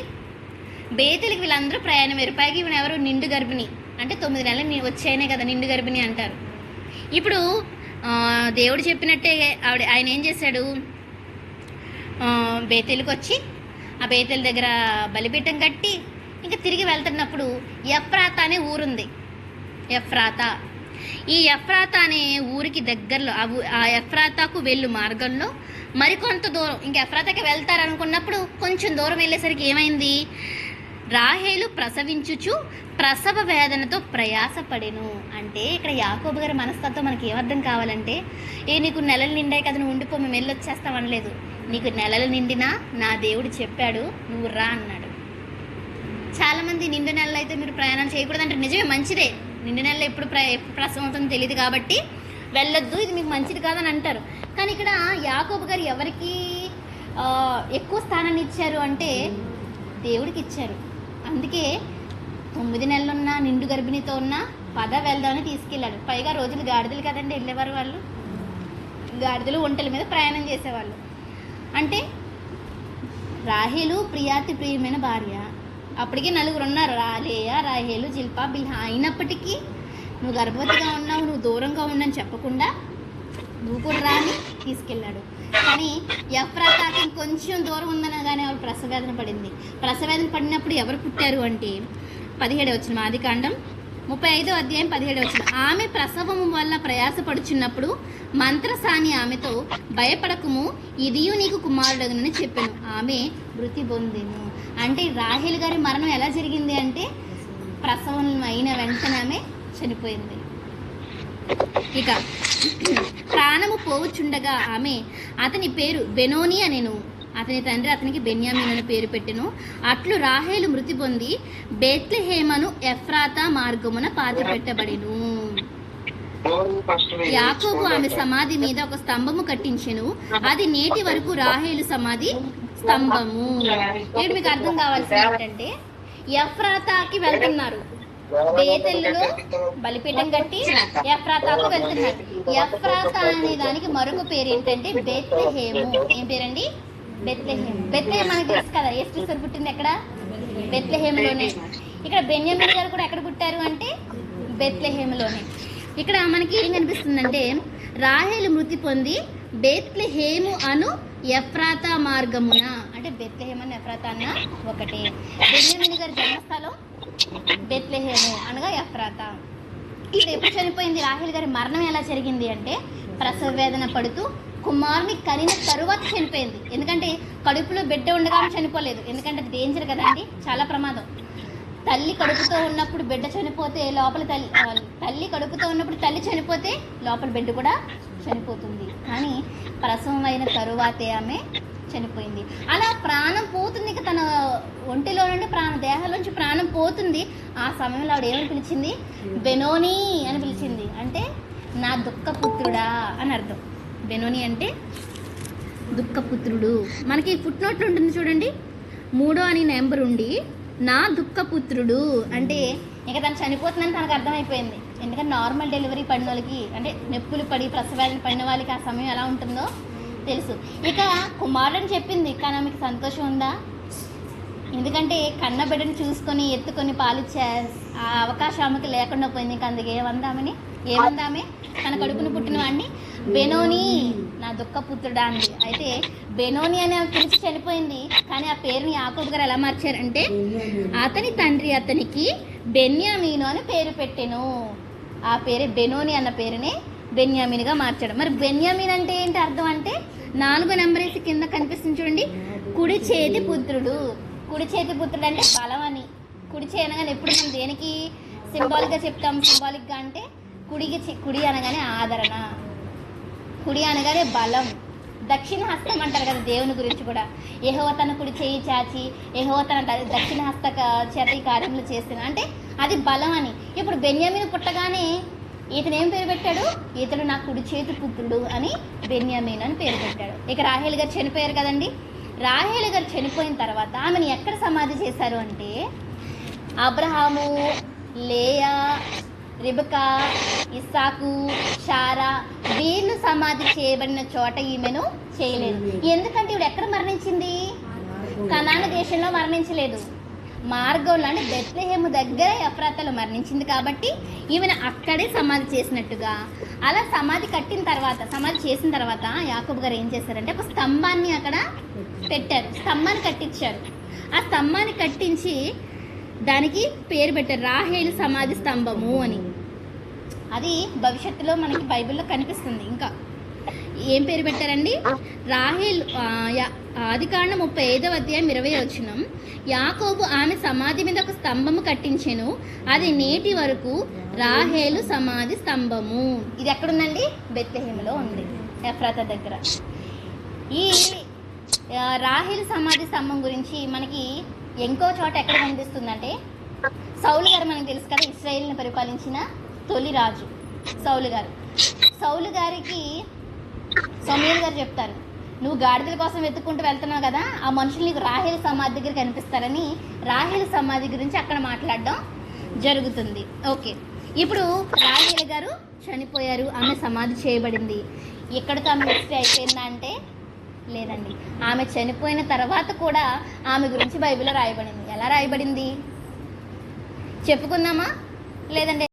వీళ్ళందరూ ప్రయాణం అయ్యారు. పైకి ఈవెన ఎవరు? నిండు గర్భిణి, అంటే 9 నెలలు వచ్చాయనే కదా నిండు గర్భిణి అంటారు. ఇప్పుడు దేవుడు చెప్పినట్టే ఆయన ఏం చేశాడు? బేతేలుకి వచ్చి ఆ బేతేలు దగ్గర బలిపీఠం కట్టి ఇంకా తిరిగి వెళ్తున్నప్పుడు ఎఫ్రాతా అనే ఊరుంది. ఎఫ్రాతా ఈ ఎఫ్రాతా అనే ఊరికి దగ్గరలో ఆ ఎఫ్రాతాకు వెళ్ళు మార్గంలో మరికొంత దూరం ఇంక ఎఫ్రాతాకి వెళ్తారనుకున్నప్పుడు కొంచెం దూరం వెళ్ళేసరికి ఏమైంది, రాహేలు ప్రసవించుచు ప్రసవ వేదనతో ప్రయాసపడెను. అంటే ఇక్కడ యాకోబు గారి మనస్తత్వం మనకి ఏమర్థం కావాలంటే, నీకు నెలలు నిండాయి కదా నువ్వు ఉండిపో మేము వెళ్ళొచ్చేస్తాం అనలేదు. నీకు నెలలు నిండినా నా దేవుడు చెప్పాడు నువ్వు రా అన్నాడు. చాలామంది నిండు నెలలు అయితే మీరు ప్రయాణం చేయకూడదంటే నిజమే, మంచిదే, నిండు నెలలో ఎప్పుడు ప్రసవం అవుతుందో తెలియదు కాబట్టి వెళ్ళొద్దు, ఇది మీకు మంచిది కాదని అంటారు. కానీ ఇక్కడ యాకోబు గారు ఎవరికి ఎక్కువ స్థానాన్ని ఇచ్చారు అంటే దేవుడికి ఇచ్చారు. అందుకే 9 నెలలున్నా నిండు గర్భిణితో ఉన్నా వెళ్దామని తీసుకెళ్ళాడు. పైగా రోజులు గాడిదలు కదండి వెళ్ళేవారు, వాళ్ళు గాడిదలు ఒంటెల మీద ప్రయాణం చేసేవాళ్ళు. అంటే రాహేలు ప్రియాతి ప్రియమైన భార్య, అప్పటికే 4 ఉన్నారు, లేయా, రాహేలు, జిల్పా, బిల్హా. అయినప్పటికీ నువ్వు గర్భవతిగా ఉన్నావు, నువ్వు దూరంగా ఉండని చెప్పకుండా నువ్వు కూడా రాని తీసుకెళ్ళాడు. కానీ ఎఫ్రాతాకి కొంచెం దూరం ఉందనగానే ఆవిడ ప్రసవేదన పడింది. ప్రసవేదన పడినప్పుడు ఎవరు పుట్టారు అంటే 17 వచనం, ఆదికాండం 35వ అధ్యాయం 17వ వచనం. ఆమె ప్రసవము వల్ల ప్రయాసపడుచున్నప్పుడు మంత్రసాని ఆమెతో, భయపడకుము, ఇదియు నీకు కుమారుడగునని చెప్పాను. ఆమె మృతి పొందెను. అంటే రాహేలు గారి మరణం ఎలా జరిగింది అంటే ప్రసవం అయిన వెంటనే ఆమె చనిపోయింది. ఇక ప్రాణము పోవచ్చుండగా ఆమె అతని పేరు బెనోని అనెను. అతని తండ్రి అతనికి బెన్యామీన్ అని పేరు పెట్టెను. అట్లు రాహేలు మృతి పొంది బేత్లెహేమను ఎఫ్రాతా మార్గమున పాతిపెట్టబడెను. యాకోబు ఆమె సమాధి మీద ఒక స్తంభము కట్టించెను. అది నేటి వరకు రాహేలు సమాధి స్తంభము. ఇక్కడ మీకు అర్థం కావాల్సింది ఏంటంటే ఎఫ్రాతాకి వెళ్తున్నారు, బేతెల్లో బలిపీఠం కట్టి ఎఫ్రాతాకు వెళ్తున్నారు. ఎఫ్రాతా అనే దానికి మరొక పేరు ఏంటంటే బెత్లెహేము. ఏం పేరండి? బెత్లెహేమ్. బెత్లెహేమ్ మనకి తెలుసు కదా, యేసుక్రీస్తు పుట్టింది ఎక్కడ? బెత్లెహేమ్లోనే. ఇక్కడ బెన్యామీన్ గారు కూడా ఎక్కడ పుట్టారు అంటే బెత్లెహేమ్లోనే. ఇక్కడ మనకి ఏం కనిపిస్తుందంటే రాహేలు మృతి పొంది బెత్లెహేము అను ఎఫ్రాతా మార్గమున, అంటే బెత్లెహేమ్ అను ఎఫ్రాతా అన్న ఒకటే. బెన్యామీన్ గారి జన్మస్థలం బెత్లెహేము అనగా ఎఫ్రాతా. ఇక్కడ ఎప్పుడు చనిపోయింది? రాహేల్ గారి మరణం ఎలా జరిగింది అంటే ప్రసవ వేదన పడుతూ కుమారుని కనిన తరువాత చనిపోయింది. ఎందుకంటే కడుపులో బిడ్డ ఉండగానే చనిపోలేదు, ఎందుకంటే అది డేంజర్ కదండి, చాలా ప్రమాదం. తల్లి కడుపుతో ఉన్నప్పుడు బిడ్డ చనిపోతే లోపల తల్లి కడుపుతో ఉన్నప్పుడు తల్లి చనిపోతే లోపల బిడ్డ కూడా చనిపోతుంది. కానీ ప్రసవం అయిన తరువాతే ఆమె చనిపోయింది. అలా ప్రాణం పోతుంది, ఇక తన ఒంటిలో నుండి దేహంలోంచి ప్రాణం పోతుంది. ఆ సమయంలో ఆవిడ ఏమని పిలిచింది? బెనోని అని పిలిచింది. అంటే నా దుఃఖపుత్రుడా అని అర్థం. బెనోని అంటే దుఃఖపుత్రుడు. మనకి ఫుట్ నోట్లో ఉంటుంది చూడండి, 3 అని నెంబర్ ఉండి నా దుఃఖపుత్రుడు అంటే ఇక తను చనిపోతుందని తనకు అర్థమైపోయింది. ఎందుకంటే నార్మల్ డెలివరీ పడిన వాళ్ళకి, అంటే నొప్పులు పడి ప్రసవాలను పడిన వాళ్ళకి ఆ సమయం ఎలా ఉంటుందో తెలుసు. ఇక కుమారుడని చెప్పింది, కానీ ఆమెకు సంతోషం ఉందా? ఎందుకంటే కన్న బిడ్డను చూసుకొని ఎత్తుకొని పాలిచ్చే ఆ అవకాశం ఆమెకు లేకుండా పోయింది. ఇంకా అందుకే ఏమందామే తన కడుపును పుట్టిన వాడిని బెనోని నా దుఃఖపుత్రుడా అంది. అయితే బెనోని అని పిలిచి చనిపోయింది. కానీ ఆ పేరుని యాకోబు గారు ఎలా మార్చారంటే అతని తండ్రి అతనికి బెన్యామీను అని పేరు పెట్టెను. ఆ పేరే బెనోని అన్న పేరునే బెన్యామీనుగా మార్చాడు. మరి బెన్యామీన్ అంటే ఏంటి అర్థం అంటే 4 నెంబర్ వేసి కింద కనిపిస్తుంది చూడండి, కుడి చేతి పుత్రుడు. కుడి చేతి పుత్రుడు అంటే బలం అని. కుడి చేయి అనగానే ఎప్పుడు మనం దేనికి సింబాలిక్గా చెప్తాం? సింబాలిక్గా అంటే కుడి అనగానే ఆదరణ, కుడి అనగానే బలం. దక్షిణ హస్తం అంటారు కదా దేవుని గురించి కూడా. యెహోవా తన కుడి చేయి చాచి యెహోవా తన దక్షిణ హస్త చేత ఈ కార్యములు చేస్తున్నా అంటే అది బలం అని. ఇప్పుడు బెన్యామీను పుట్టగానే ఇతను ఏం పేరు పెట్టాడు? ఇతడు నా కుడి చేతి పుత్రుడు అని బెన్యామీను అని పేరు పెట్టాడు. ఇక రాహేల్ గారు చనిపోయారు కదండి. రాహేల్ గారు చనిపోయిన తర్వాత ఆమెను ఎక్కడ సమాధి చేశారు అంటే అబ్రహాము, లేయా, రిబకా, ఇస్సాకు, షారా వీళ్ళు సమాధి చేయబడిన చోట ఈమెను చేయలేదు. ఎందుకంటే ఇవిడ ఎక్కడ మరణించింది? కనాను దేశంలో మరణించలేదు, మార్గంలో అంటే బెత్లెహేము దగ్గర ఎఫ్రాతాలో మరణించింది. కాబట్టి ఈమెను అక్కడే సమాధి చేసినట్టుగా. అలా సమాధి చేసిన తర్వాత యాకోబు గారు ఏం చేశారంటే ఒక స్తంభాన్ని అక్కడ పెట్టారు, స్తంభాన్ని కట్టించారు. ఆ స్తంభాన్ని కట్టించి దానికి పేరు పెట్టారు రాహేలు సమాధి స్తంభము అని. అది భవిష్యత్తులో మనకి బైబిల్లో కనిపిస్తుంది. ఇంకా ఏం పేరు పెట్టారండి? రాహేల్. ఆదికాండం 35వ అధ్యాయం 20వ వచనం, యాకోబు ఆమె సమాధి మీద ఒక స్తంభము కట్టించెను, అది నేటి వరకు రాహేలు సమాధి స్తంభము. ఇది ఎక్కడుందండి? బెత్లెహేములో ఉంది, ఎఫ్రాతా దగ్గర. ఈ రాహేలు సమాధి స్తంభం గురించి మనకి ఇంకో చోట ఎక్కడ కనిపిస్తుందంటే, సౌలు గారు మనకు తెలుసు కదా, ఇశ్రాయేలుని పరిపాలించిన తొలి రాజు సౌలు గారికి సమూయేలు గారు చెప్తారు, నువ్వు గాడిదల కోసం వెతుక్కుంటూ వెళ్తున్నావు కదా, ఆ మనుషులు నీకు రాహేలు సమాధి దగ్గర కనిపిస్తారని రాహేలు సమాధి గురించి అక్కడ మాట్లాడడం జరుగుతుంది. ఓకే, ఇప్పుడు రాహేలు గారు చనిపోయారు, ఆమె సమాధి చేయబడింది. ఎక్కడితో ఆమె హిస్టరీ అయిపోయిందా అంటే లేదండి. ఆమె చనిపోయిన తర్వాత కూడా ఆమె గురించి బైబిల్లో రాయబడింది. ఎలా రాయబడింది చెప్పుకుందామా? లేదంటే